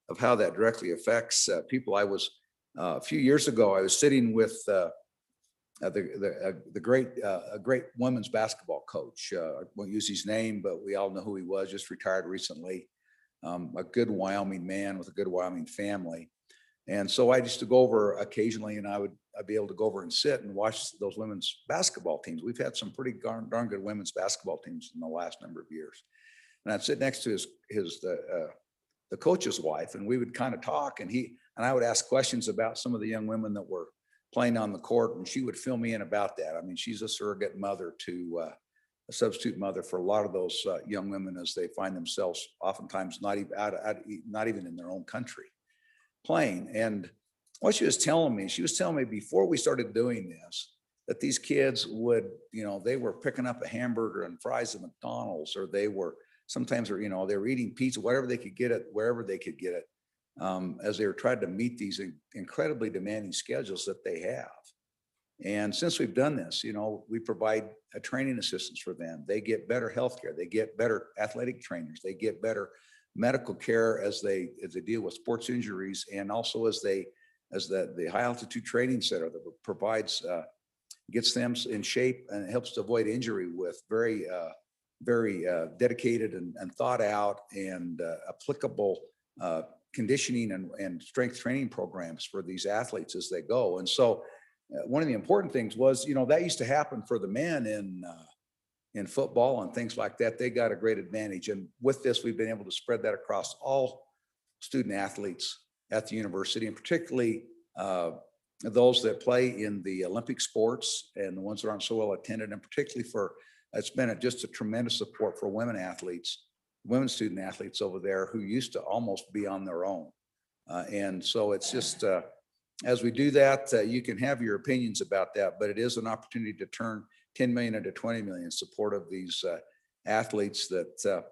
of how that directly affects people. A few years ago, I was sitting with a great women's basketball coach. I won't use his name, but we all know who he was, just retired recently. A good Wyoming man with a good Wyoming family. And so I used to go over occasionally, and I'd be able to go over and sit and watch those women's basketball teams. We've had some pretty darn good women's basketball teams in the last number of years. And I'd sit next to the coach's wife, and we would kind of talk, and I would ask questions about some of the young women that were playing on the court, and she would fill me in about that. I mean, she's a surrogate mother to a substitute mother for a lot of those young women as they find themselves oftentimes not even in their own country playing. And what she was telling me before we started doing this, that these kids would, they were picking up a hamburger and fries at McDonald's, or they were sometimes, they were eating pizza, whatever they could get it, wherever they could get it, as they were trying to meet these incredibly demanding schedules that they have. And since we've done this, we provide a training assistance for them. They get better healthcare. They get better athletic trainers. They get better medical care as they deal with sports injuries, and also as the high altitude training center that provides gets them in shape and helps to avoid injury with very dedicated and thought out and applicable conditioning and strength training programs for these athletes as they go. And so one of the important things was, that used to happen for the men in football and things like that. They got a great advantage. And with this, we've been able to spread that across all student athletes at the university, and particularly those that play in the Olympic sports and the ones that aren't so well attended, and particularly it's been just a tremendous support for women student athletes over there who used to almost be on their own. And so it's just, as we do that, you can have your opinions about that, but it is an opportunity to turn 10 million into 20 million in support of these athletes that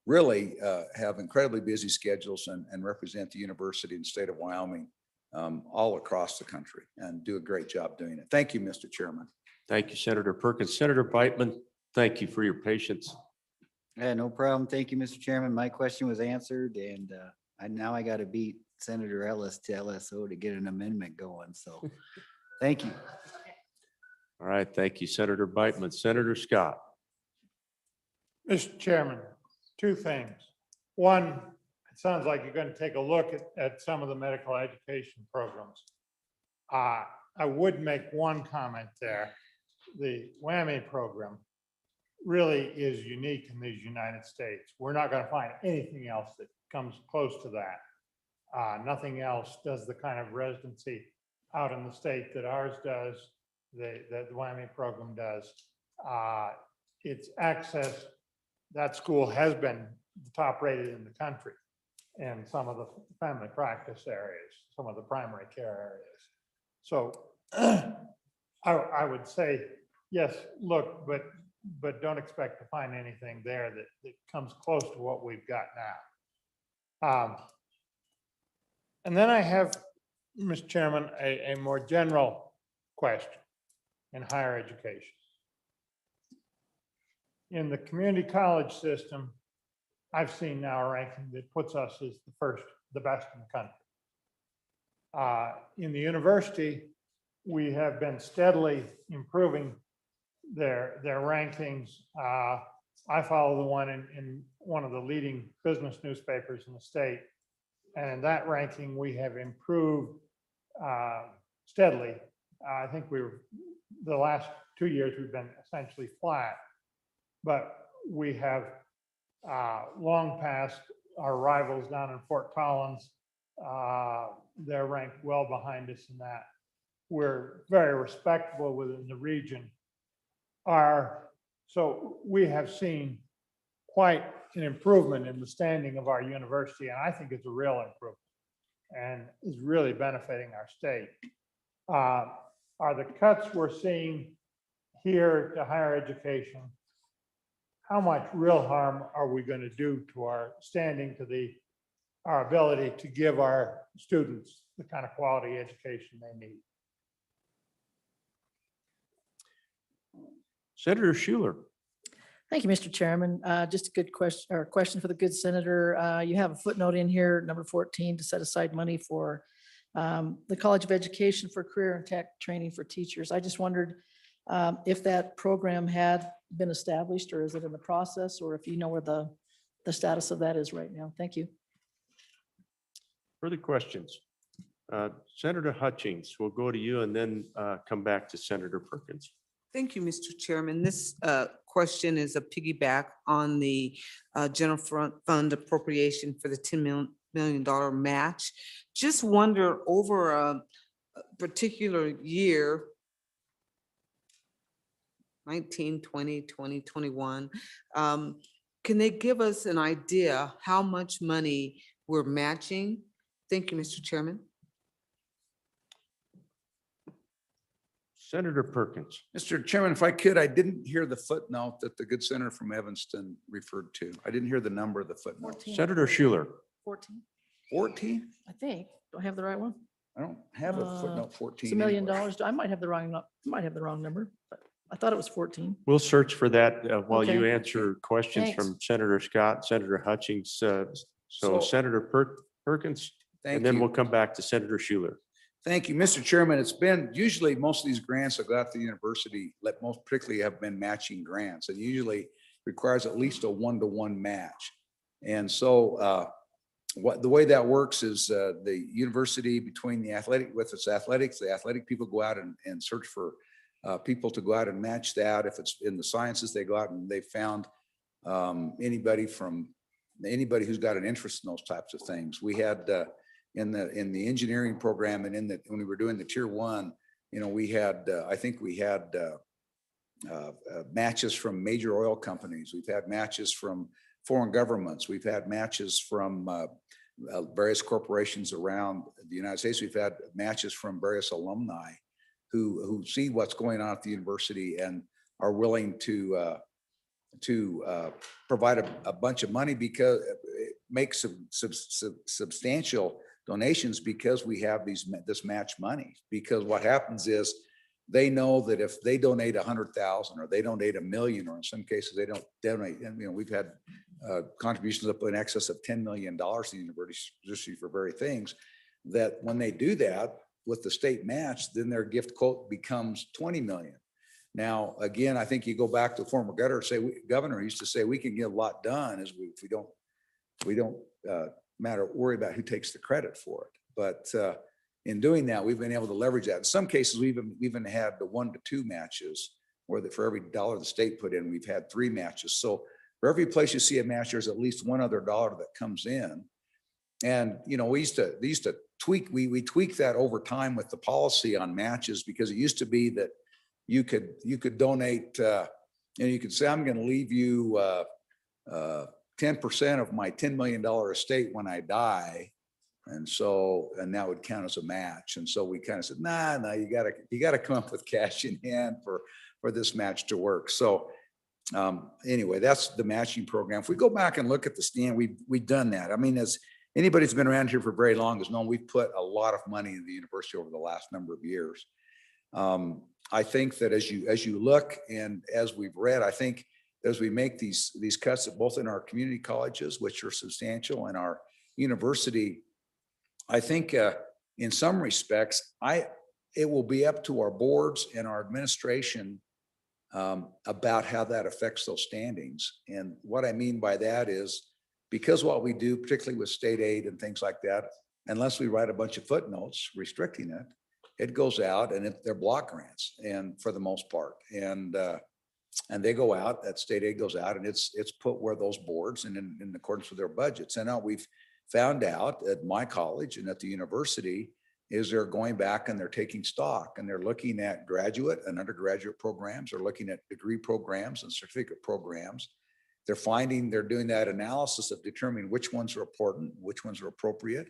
really have incredibly busy schedules and represent the university and state of Wyoming all across the country and do a great job doing it. Thank you, Mr. Chairman. Thank you, Senator Perkins. Senator Beitman, thank you for your patience. Yeah, no problem. Thank you, Mr. Chairman. My question was answered, and now I got to beat Senator Ellis to LSO to get an amendment going. So thank you. All right, thank you, Senator Beitman. Senator Scott. Mr. Chairman, two things. One, it sounds like you're going to take a look at some of the medical education programs. I would make one comment there. The WWAMI program really is unique in these United States. We're not going to find anything else that comes close to that. Nothing else does the kind of residency out in the state that ours does, that the WWAMI program does. Its access, that school has been the top rated in the country in some of the family practice areas, some of the primary care areas. So I would say, yes, look, but don't expect to find anything there that comes close to what we've got now. And then I have, Mr. Chairman, a more general question in higher education. In the community college system, I've seen now a ranking that puts us as the best in the country. In the university, we have been steadily improving their rankings. I follow the one in one of the leading business newspapers in the state. And in that ranking, we have improved steadily. I think the last 2 years, we've been essentially flat. But we have long past our rivals down in Fort Collins. They're ranked well behind us in that. We're very respectable within the region. So we have seen quite an improvement in the standing of our university, and I think it's a real improvement and is really benefiting our state. Are the cuts we're seeing here to higher education, how much real harm are we going to do to our standing, to our ability to give our students the kind of quality education they need? Senator Schuler. Thank you, Mr. Chairman. Just a good question, or question for the good senator. You have a footnote in here, number 14, to set aside money for the College of Education for Career and Tech Training for Teachers. I just wondered if that program had been established, or is it in the process, or if you know where the status of that is right now. Thank you. Further questions? Senator Hutchings, we'll go to you and then come back to Senator Perkins. Thank you, Mr. Chairman. This question is a piggyback on the general fund appropriation for the $10 million match. Just wonder, over a particular year, 19, 20, 21, can they give us an idea how much money we're matching? Thank you, Mr. Chairman. Senator Perkins. Mr. Chairman, if I could, I didn't hear the footnote that the good senator from Evanston referred to. I didn't hear the number of the footnote. 14. Senator Schuler. 14, 14? I think. Do I have the right one? I don't have a footnote 14. It's $1 million. anywhere. I might have the wrong number, but I thought it was 14. We'll search for that while you Okay. answer questions Thanks. from Senator Scott, Senator Hutchings. So Senator Perkins, Thank and then you. we'll come back to Senator Schuler. Thank you, Mr. Chairman. It's been, usually most of these grants that go out to the university, most particularly have been matching grants, and usually requires at least a 1-to-1 match. And so the way that works is the university, between the athletic, with its athletics, the athletic people go out and search for people to go out and match that. If it's in the sciences, they go out and they found anybody who's got an interest in those types of things. We had in the engineering program, and when we were doing the tier 1, we had I think we had matches from major oil companies. We've had matches from foreign governments. We've had matches from various corporations around the United States. We've had matches from various alumni who see what's going on at the university and are willing to provide a bunch of money, because make some substantial donations, because we have this match money. Because what happens is they know that if they donate 100,000 or they donate $1 million, or in some cases they don't donate, and we've had contributions up in excess of $10 million to the university for very things, that when they do that with the state match, then their gift quote becomes 20 million. Now, again, I think you go back to former governor used to say, we can get a lot done if we don't worry about who takes the credit for it. But in doing that, we've been able to leverage that. In some cases, we've even had the 1-to-2 matches, where for every dollar the state put in, we've had 3 matches. So for every place you see a match, there's at least one other dollar that comes in. And we used to tweak, we tweaked that over time with the policy on matches, because it used to be that you could donate, you could say, I'm going to leave you 10% of my $10 million estate when I die. And that would count as a match. And so we kind of said, no, you gotta come up with cash in hand for this match to work. So anyway, that's the matching program. If we go back and look at the stand, we've done that. I mean, as anybody who's been around here for very long has known, we've put a lot of money in the university over the last number of years. I think that as you look and as we've read, I think as we make these cuts, both in our community colleges, which are substantial, and our university, I think in some respects, it will be up to our boards and our administration about how that affects those standings. And what I mean by that is, because what we do, particularly with state aid and things like that, unless we write a bunch of footnotes restricting it, it goes out, and they're block grants, and for the most part. And And they go out, that state aid goes out and it's put where those boards and in accordance with their budgets. And now we've found out at my college and at the university is they're going back and they're taking stock and they're looking at graduate and undergraduate programs, they're looking at degree programs and certificate programs. They're doing that analysis of determining which ones are important, which ones are appropriate,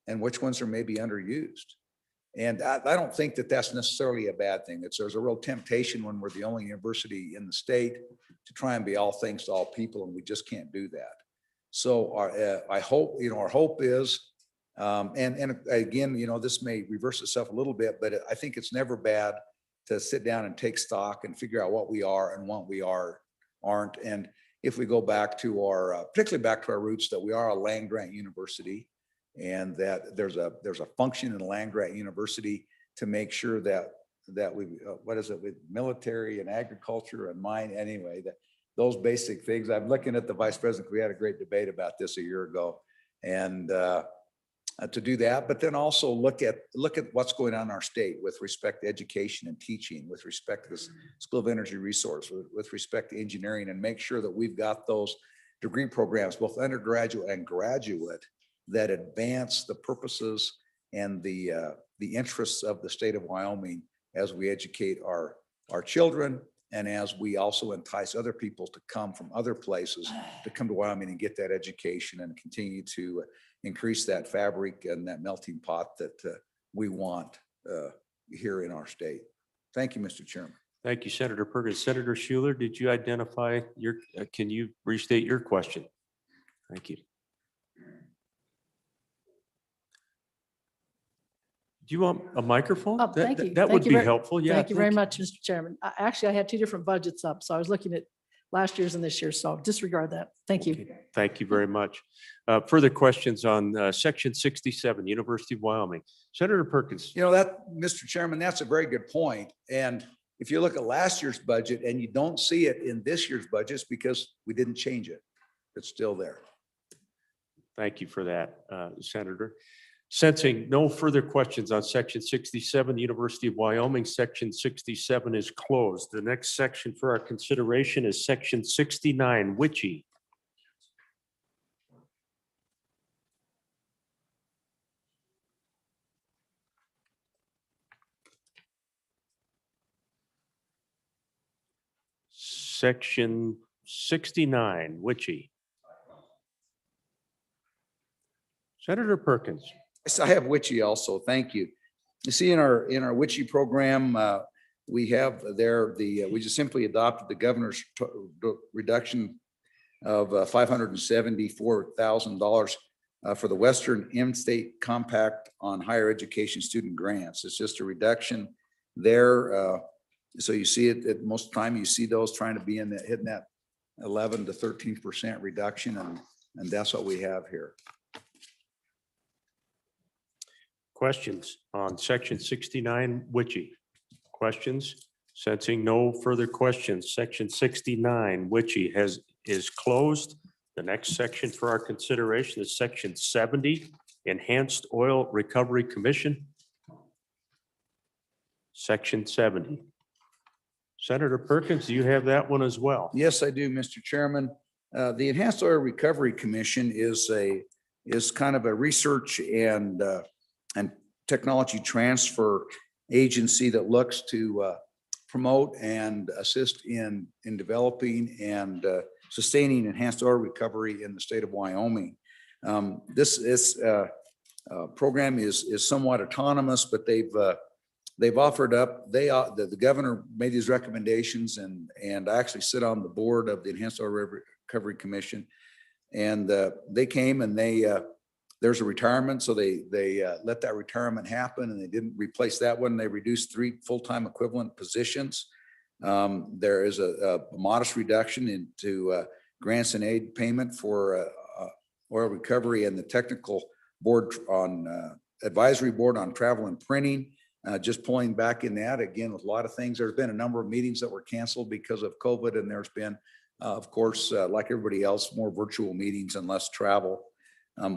and which ones are maybe underused. And I don't think that that's necessarily a bad thing. There's a real temptation when we're the only university in the state to try and be all things to all people, and we just can't do that. So I hope, our hope is, and again, this may reverse itself a little bit, but I think it's never bad to sit down and take stock and figure out what we are and what we aren't. And if we go back to particularly back to our roots, that we are a land grant university, and that there's a function in a land grant university to make sure that we, with military and agriculture and mine, anyway, that those basic things. I'm looking at the vice president. We had a great debate about this a year ago, and to do that, but then also look at what's going on in our state with respect to education and teaching, with respect to the School of Energy Resource, with respect to engineering, and make sure that we've got those degree programs, both undergraduate and graduate, that advance the purposes and the interests of the state of Wyoming as we educate our children, and as we also entice other people to come from other places to come to Wyoming and get that education and continue to increase that fabric and that melting pot that we want here in our state. Thank you, Mr. Chairman. Thank you, Senator Perkins. Senator Schuler, did you identify can you restate your question? Thank you. Do you want a microphone? Oh, thank you. That Thank would you be very- helpful. Yeah. Thank you very much, Mr. Chairman. Actually, I had two different budgets up, so I was looking at last year's and this year's, so disregard that. Thank you. Okay, thank you very much. Further questions on section 67, University of Wyoming. Senator Perkins. Mr. Chairman, that's a very good point. And if you look at last year's budget and you don't see it in this year's budget, it's because we didn't change it. It's still there. Thank you for that, Senator. Sensing no further questions on section 67, the University of Wyoming, section 67 is closed. The next section for our consideration is section 69, Witchy. Section 69, Witchy. Senator Perkins. Yes, I have Witchy also. Thank you. You see in our Witchy program, we have there we just simply adopted the governor's reduction of $574,000 for the Western In-State Compact on Higher Education Student Grants. It's just a reduction there. So you see it at most time, you see those trying to be hitting that 11 to 13% reduction, and that's what we have here. Questions on section 69, Witchy? Questions? Sensing no further questions, section 69, Witchy is closed. The next section for our consideration is section 70, Enhanced Oil Recovery Commission. Section 70. Senator Perkins, do you have that one as well? Yes, I do, Mr. Chairman. The Enhanced Oil Recovery Commission is kind of a research and technology transfer agency that looks to promote and assist in developing and sustaining enhanced oil recovery in the state of Wyoming. This program is somewhat autonomous, but they've offered up. The governor made these recommendations, and I actually sit on the board of the Enhanced Oil Recovery Commission, and they came and there's a retirement, so they let that retirement happen, and they didn't replace that one. They reduced 3 full-time equivalent positions. There is a modest reduction into grants and aid payment for oil recovery, and the technical board on advisory board on travel and printing, just pulling back in that again with a lot of things. There's been a number of meetings that were canceled because of COVID, and there's been, of course, like everybody else, more virtual meetings and less travel.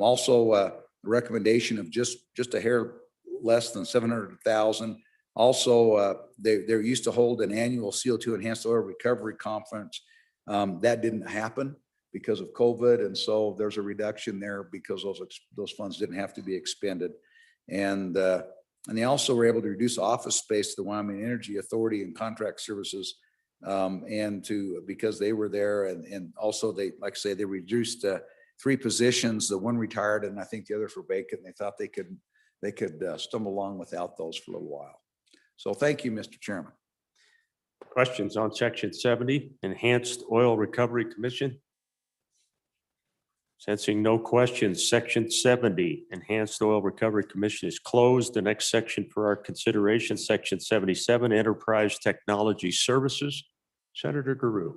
Also, a recommendation of just a hair less than $700,000 Also, they used to hold an annual CO2 enhanced oil recovery conference. That didn't happen because of COVID. And so there's a reduction there because those funds didn't have to be expended. And they also were able to reduce office space to the Wyoming Energy Authority and contract services. Because they were there, and also they, like I say, they reduced 3 positions. The one retired and I think the others were vacant. They thought they could stumble along without those for a little while. So thank you, Mr. Chairman. Questions on section 70, Enhanced Oil Recovery Commission? Sensing no questions, section 70, Enhanced Oil Recovery Commission is closed. The next section for our consideration, section 77, Enterprise Technology Services. Senator Guru.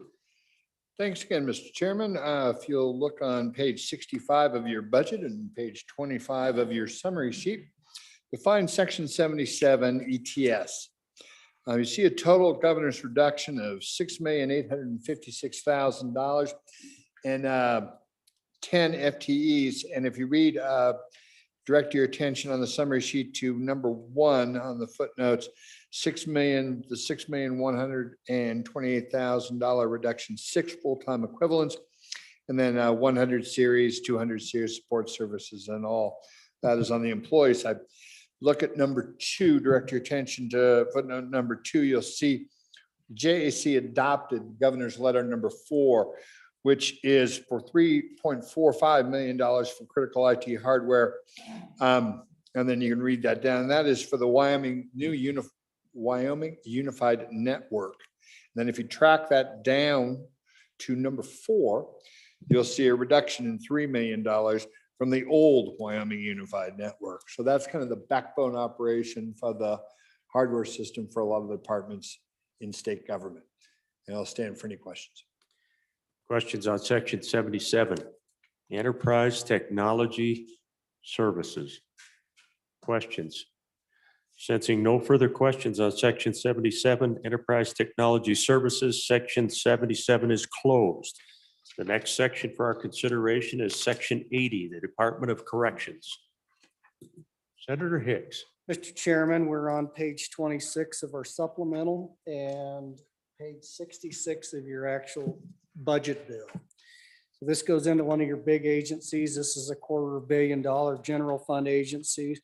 Thanks again, Mr. Chairman. If you'll look on page 65 of your budget and page 25 of your summary sheet, you'll find section 77 ETS. You see a total governor's reduction of $6,856,000 and 10 FTEs. And if you read, direct your attention on the summary sheet to number 1 on the footnotes, the $6,128,000 reduction, 6 full-time equivalents, and then 100 series, 200 series support services, and all that is on the employee side. Look at number 2, direct your attention to footnote number 2. You'll see JAC adopted governor's letter number 4, which is for $3.45 million for critical IT hardware. And then you can read that down. And that is for the Wyoming Unified Network. And then if you track that down to number 4, you'll see a reduction in $3 million from the old Wyoming Unified Network. So that's kind of the backbone operation for the hardware system for a lot of the departments in state government. And I'll stand for any questions. Questions on section 77, Enterprise Technology Services. Questions? Sensing no further questions on section 77, Enterprise Technology Services, section 77 is closed. The next section for our consideration is section 80, the Department of Corrections. Senator Hicks. Mr. Chairman, we're on page 26 of our supplemental and page 66 of your actual budget bill. So this goes into one of your big agencies. This is a $250 million general fund agency.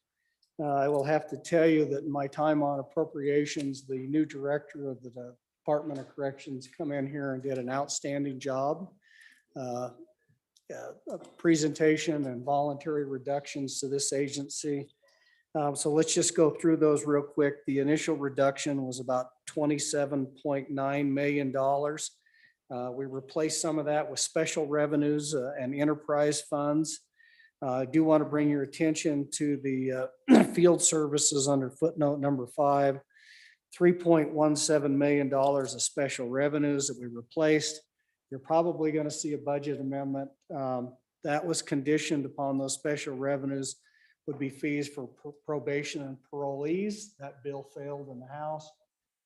I will have to tell you that in my time on appropriations, the new director of the Department of Corrections come in here and did an outstanding job. Presentation and voluntary reductions to this agency. So let's just go through those real quick. The initial reduction was about $27.9 million. We replaced some of that with special revenues and enterprise funds. I do want to bring your attention to the field services under footnote number 5, $3.17 million of special revenues that we replaced. You're probably going to see a budget amendment that was conditioned upon those special revenues would be fees for probation and parolees. That bill failed in the House,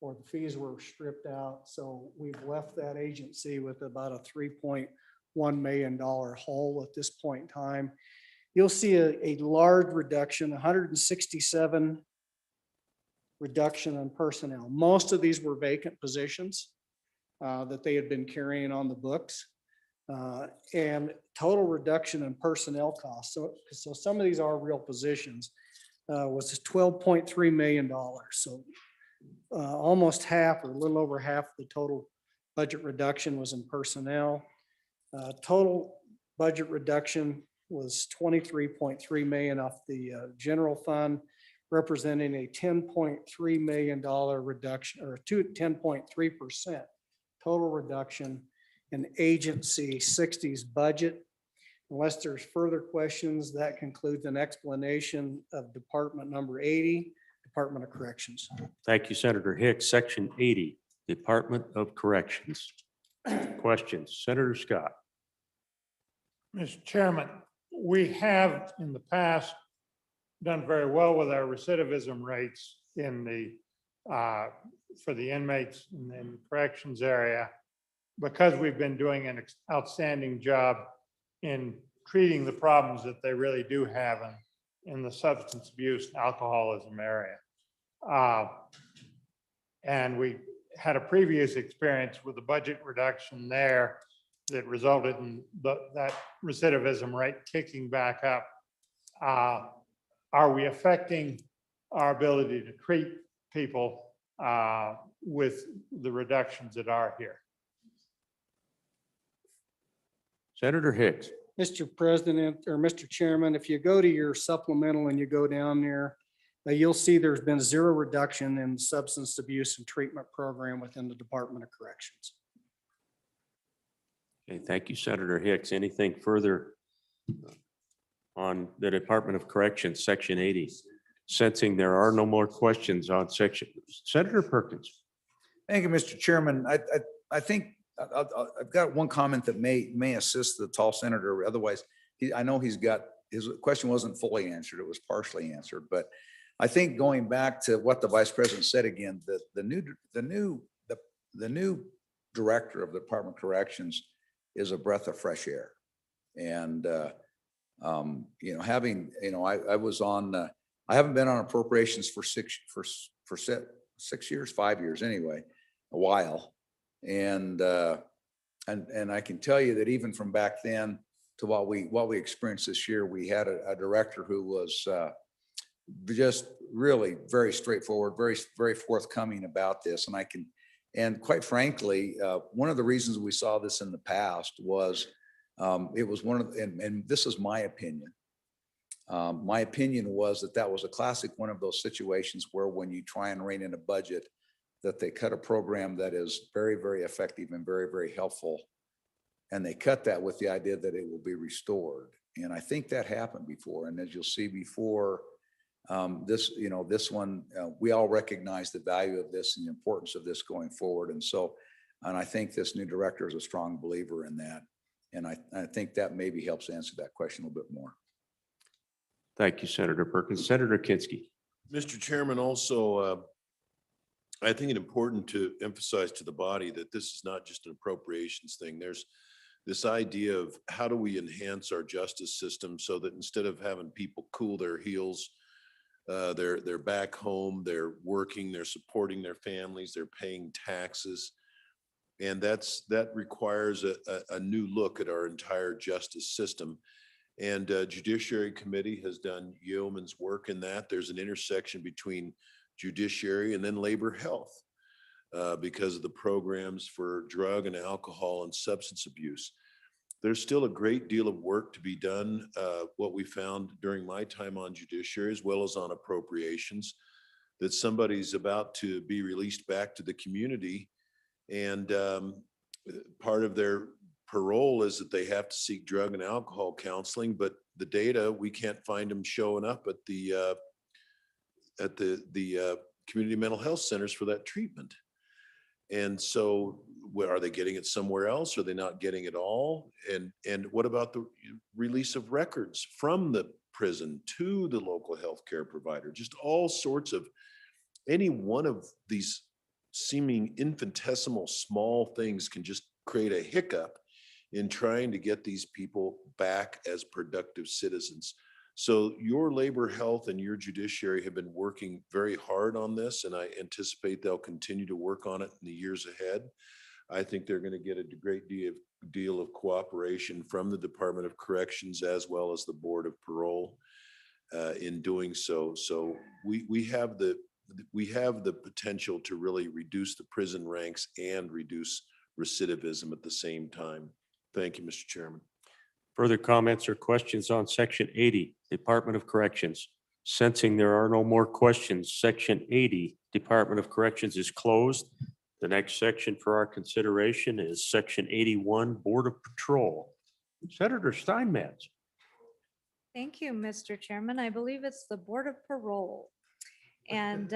or the fees were stripped out. So we've left that agency with about a $3.1 million hole at this point in time. You'll see a large reduction, 167 reduction in personnel. Most of these were vacant positions that they had been carrying on the books. And total reduction in personnel costs. So some of these are real positions was $12.3 million. So almost half or a little over half the total budget reduction was in personnel. Total budget reduction was $23.3 million off the general fund, representing a $10.3 million reduction, or 10.3% total reduction in agency 60's budget. Unless there's further questions, that concludes an explanation of department number 80, Department of Corrections. Thank you, Senator Hicks. Section 80, Department of Corrections. Questions? Senator Scott. Mr. Chairman, we have in the past done very well with our recidivism rates in the for the inmates in the corrections area, because we've been doing an outstanding job in treating the problems that they really do have in the substance abuse and alcoholism area. And we had a previous experience with the budget reduction there that resulted in that recidivism rate kicking back up. Are we affecting our ability to treat people with the reductions that are here? Senator Hicks. Mr. President, or Mr. Chairman, if you go to your supplemental and you go down there, you'll see there's been zero reduction in substance abuse and treatment program within the Department of Corrections. Okay, thank you, Senator Hicks. Anything further on the Department of Corrections, Section 80? Sensing there are no more questions on section. Senator Perkins. Thank you, Mr. Chairman. I think I've got one comment that may assist the tall senator. Otherwise, I know he's got, his question wasn't fully answered. It was partially answered. But I think going back to what the Vice President said again, the new director of the Department of Corrections is a breath of fresh air. And having, I was on, I haven't been on appropriations for 6 years, 5 years anyway, a while. And I can tell you that even from back then to what we experienced this year, we had a director who was just really very straightforward, very forthcoming about this. And quite frankly, one of the reasons we saw this in the past was it was one of, and this is my opinion. My opinion was that was a classic one of those situations where when you try and rein in a budget, that they cut a program that is very, very effective and very, very helpful. And they cut that with the idea that it will be restored. And I think that happened before. And as you'll see before, this one, we all recognize the value of this and the importance of this going forward. And I think this new director is a strong believer in that. And I think that maybe helps answer that question a little bit more. Thank you, Senator Perkins. Senator Kinski. Mr. Chairman, also, I think it's important to emphasize to the body that this is not just an appropriations thing. There's this idea of how do we enhance our justice system so that instead of having people cool their heels, they're back home, they're working, they're supporting their families, they're paying taxes. And that requires a new look at our entire justice system. And Judiciary Committee has done yeoman's work in that. There's an intersection between judiciary and then labor health because of the programs for drug and alcohol and substance abuse. There's still a great deal of work to be done. What we found during my time on judiciary, as well as on appropriations, that somebody's about to be released back to the community, and part of their parole is that they have to seek drug and alcohol counseling, but the data, we can't find them showing up at the community mental health centers for that treatment. And so are they getting it somewhere else? Are they not getting it all? And what about the release of records from the prison to the local healthcare provider? Just all sorts of, any one of these seeming infinitesimal small things can just create a hiccup in trying to get these people back as productive citizens. So your labor health and your judiciary have been working very hard on this, and I anticipate they'll continue to work on it in the years ahead. I think they're going to get a great deal of cooperation from the Department of Corrections as well as the Board of Parole in doing so. So we have the potential to really reduce the prison ranks and reduce recidivism at the same time. Thank you, Mr. Chairman. Further comments or questions on Section 80, Department of Corrections? Sensing there are no more questions, Section 80, Department of Corrections is closed. The next section for our consideration is Section 81, Board of Patrol. Senator Steinmetz. Thank you, Mr. Chairman. I believe it's the Board of Parole. And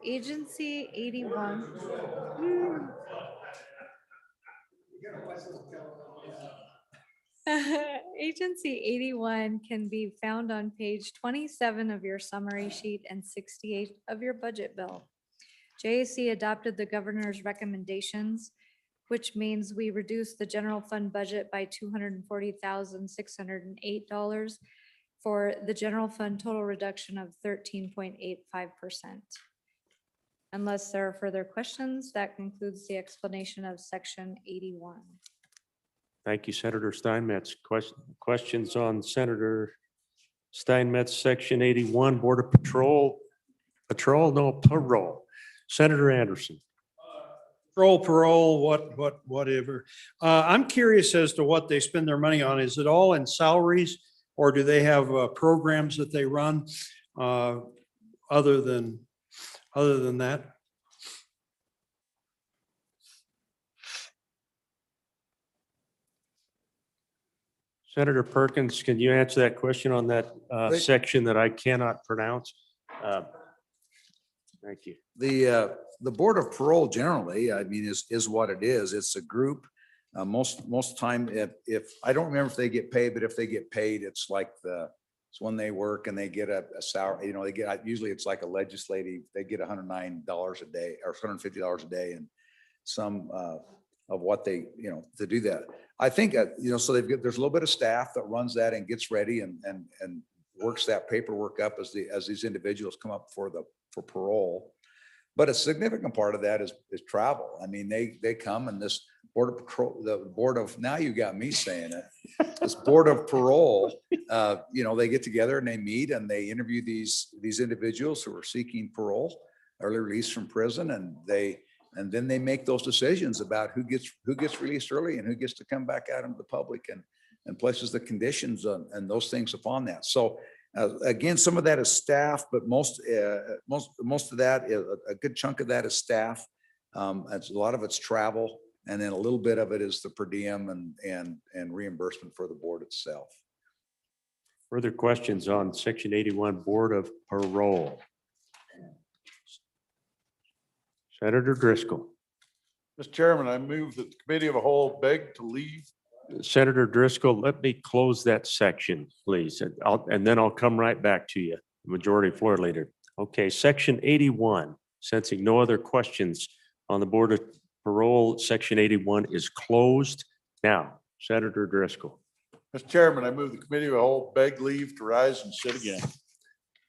Agency 81. Agency 81 can be found on page 27 of your summary sheet and 68 of your budget bill. JAC adopted the governor's recommendations, which means we reduced the general fund budget by $240,608. for the general fund total reduction of 13.85%. Unless there are further questions, that concludes the explanation of section 81. Thank you, Senator Steinmetz. Questions on Senator Steinmetz, section 81, Board of Parole. Senator Anderson. Parole, whatever. I'm curious as to what they spend their money on. Is it all in salaries or do they have programs that they run other than that? Senator Perkins, can you answer that question on that section that I cannot pronounce? Thank you. The Board of Parole generally, I mean, is what it is. It's a group. Most time, if I don't remember if they get paid, but if they get paid, it's like it's when they work and they get a salary, they get, usually it's like a legislative, they get $109 a day or $150 a day and some of what they, to do that. I think, so there's a little bit of staff that runs that and gets ready and works that paperwork up as these individuals come up for parole. But a significant part of that is travel. I mean, they come and this Board of Patrol, now you got me saying it, this Board of Parole, they get together and they meet and they interview these individuals who are seeking parole, early release from prison, and then they make those decisions about who gets released early and who gets to come back out into the public and places the conditions and those things upon that. So again, some of that is staff, but most of that is a good chunk of that is staff. A lot of it's travel, and then a little bit of it is the per diem and reimbursement for the board itself. Further questions on section 81, Board of Parole? Senator Driscoll. Mr. Chairman, I move that the committee of a whole beg to leave. Senator Driscoll, let me close that section, please, and then I'll come right back to you, Majority Floor Leader. Okay, section 81, sensing no other questions on the Board of Parole, section 81 is closed. Now, Senator Driscoll. Mr. Chairman, I move the committee of a whole beg leave to rise and sit again.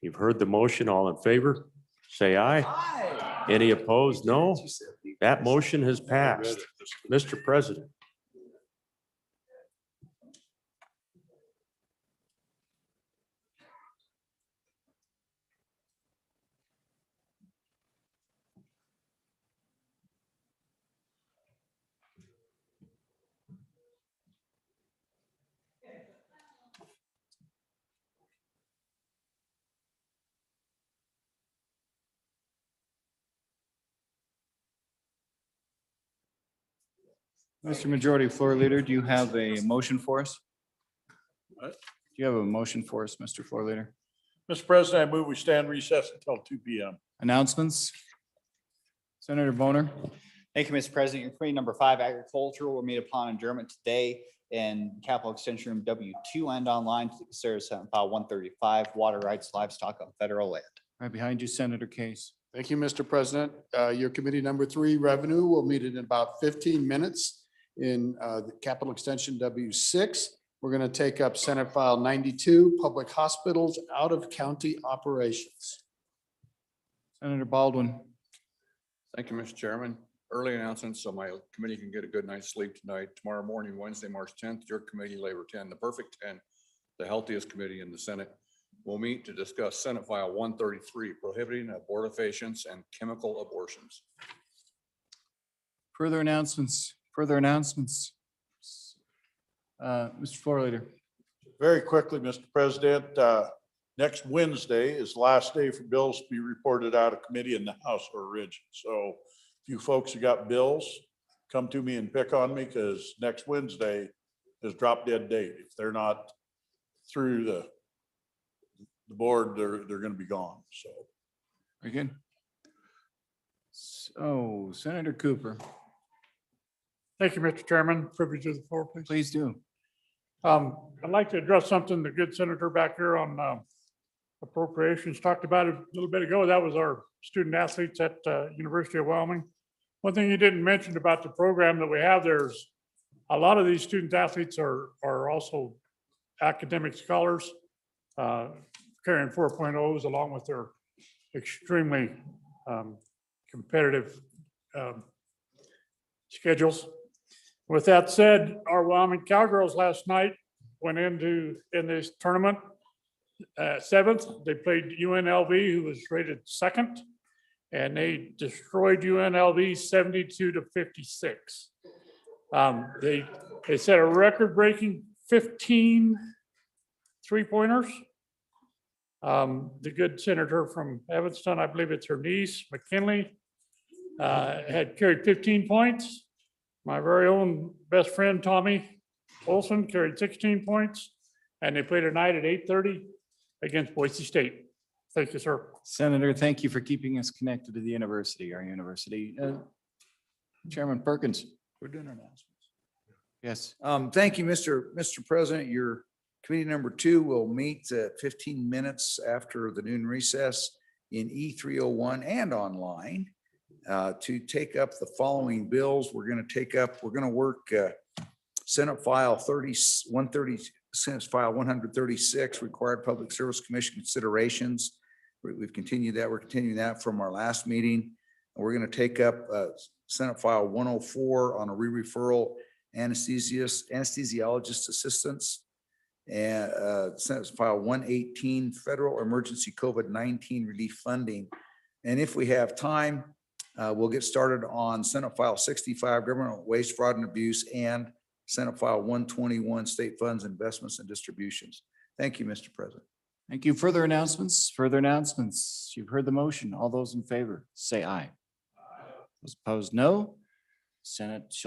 You've heard the motion. All in favor, say aye. Aye. Any opposed? No. That motion has passed. Mr. President. Mr. Majority Floor Leader, do you have a motion for us? What? Do you have a motion for us, Mr. Floor Leader? Mr. President, I move we stand recessed until 2 p.m. Announcements? Senator Boner. Thank you, Mr. President. Your committee number 5, agricultural, will meet upon adjournment today in Capitol Extension Room W2 and online to consider Senate File 135, water rights livestock on federal land. Right behind you, Senator Case. Thank you, Mr. President. Your committee number 3, revenue, will meet in about 15 minutes in the Capitol Extension W6. We're going to take up Senate File 92, public hospitals, out of county operations. Senator Baldwin. Thank you, Mr. Chairman. Early announcements so my committee can get a good night's sleep tonight. Tomorrow morning, Wednesday, March 10th, your committee, Labor 10, the perfect 10, the healthiest committee in the Senate, will meet to discuss Senate File 133, prohibiting abortifacients and chemical abortions. Further announcements. Mr. Floor Leader. Very quickly, Mr. President, next Wednesday is the last day for bills to be reported out of committee in the House or Ridge. So if you folks who got bills, come to me and pick on me, because next Wednesday is drop dead date. If they're not through the board, they're going to be gone. So. Very good. So Senator Cooper. Thank you, Mr. Chairman. Privilege of the floor, please. Please do. I'd like to address something the good senator back here on appropriations talked about it a little bit ago. That was our student athletes at University of Wyoming. One thing you didn't mention about the program that we have, there's a lot of these student athletes are also academic scholars. carrying 4.0s along with their extremely competitive schedules. With that said, our Wyoming Cowgirls last night went in this tournament seventh. They played UNLV, who was rated second, and they destroyed UNLV 72-56. They set a record-breaking 15 3-pointers. The good senator from Evanston, I believe it's her niece, McKinley, had carried 15 points. My very own best friend, Tommy Olson, carried 16 points, and they played tonight at 8:30 against Boise State. Thank you, sir. Senator, thank you for keeping us connected to the university, our university. Chairman Perkins. We're doing announcements. Yes. Thank you, Mr. President. Your committee number 2 will meet 15 minutes after the noon recess in E301 and online to take up the following bills. We're going to work Senate File 136, Required Public Service Commission considerations. We've continued that. We're continuing that from our last meeting. We're going to take up Senate File 104 on a re-referral anesthesiologist assistance. And Senate File 118, Federal Emergency COVID-19 Relief Funding. And if we have time, we'll get started on Senate File 65, Government Waste, Fraud, and Abuse, and Senate File 121, State Funds, Investments, and Distributions. Thank you, Mr. President. Thank you. Further announcements? Further announcements? You've heard the motion. All those in favor, say aye. Those opposed, no. Senate shall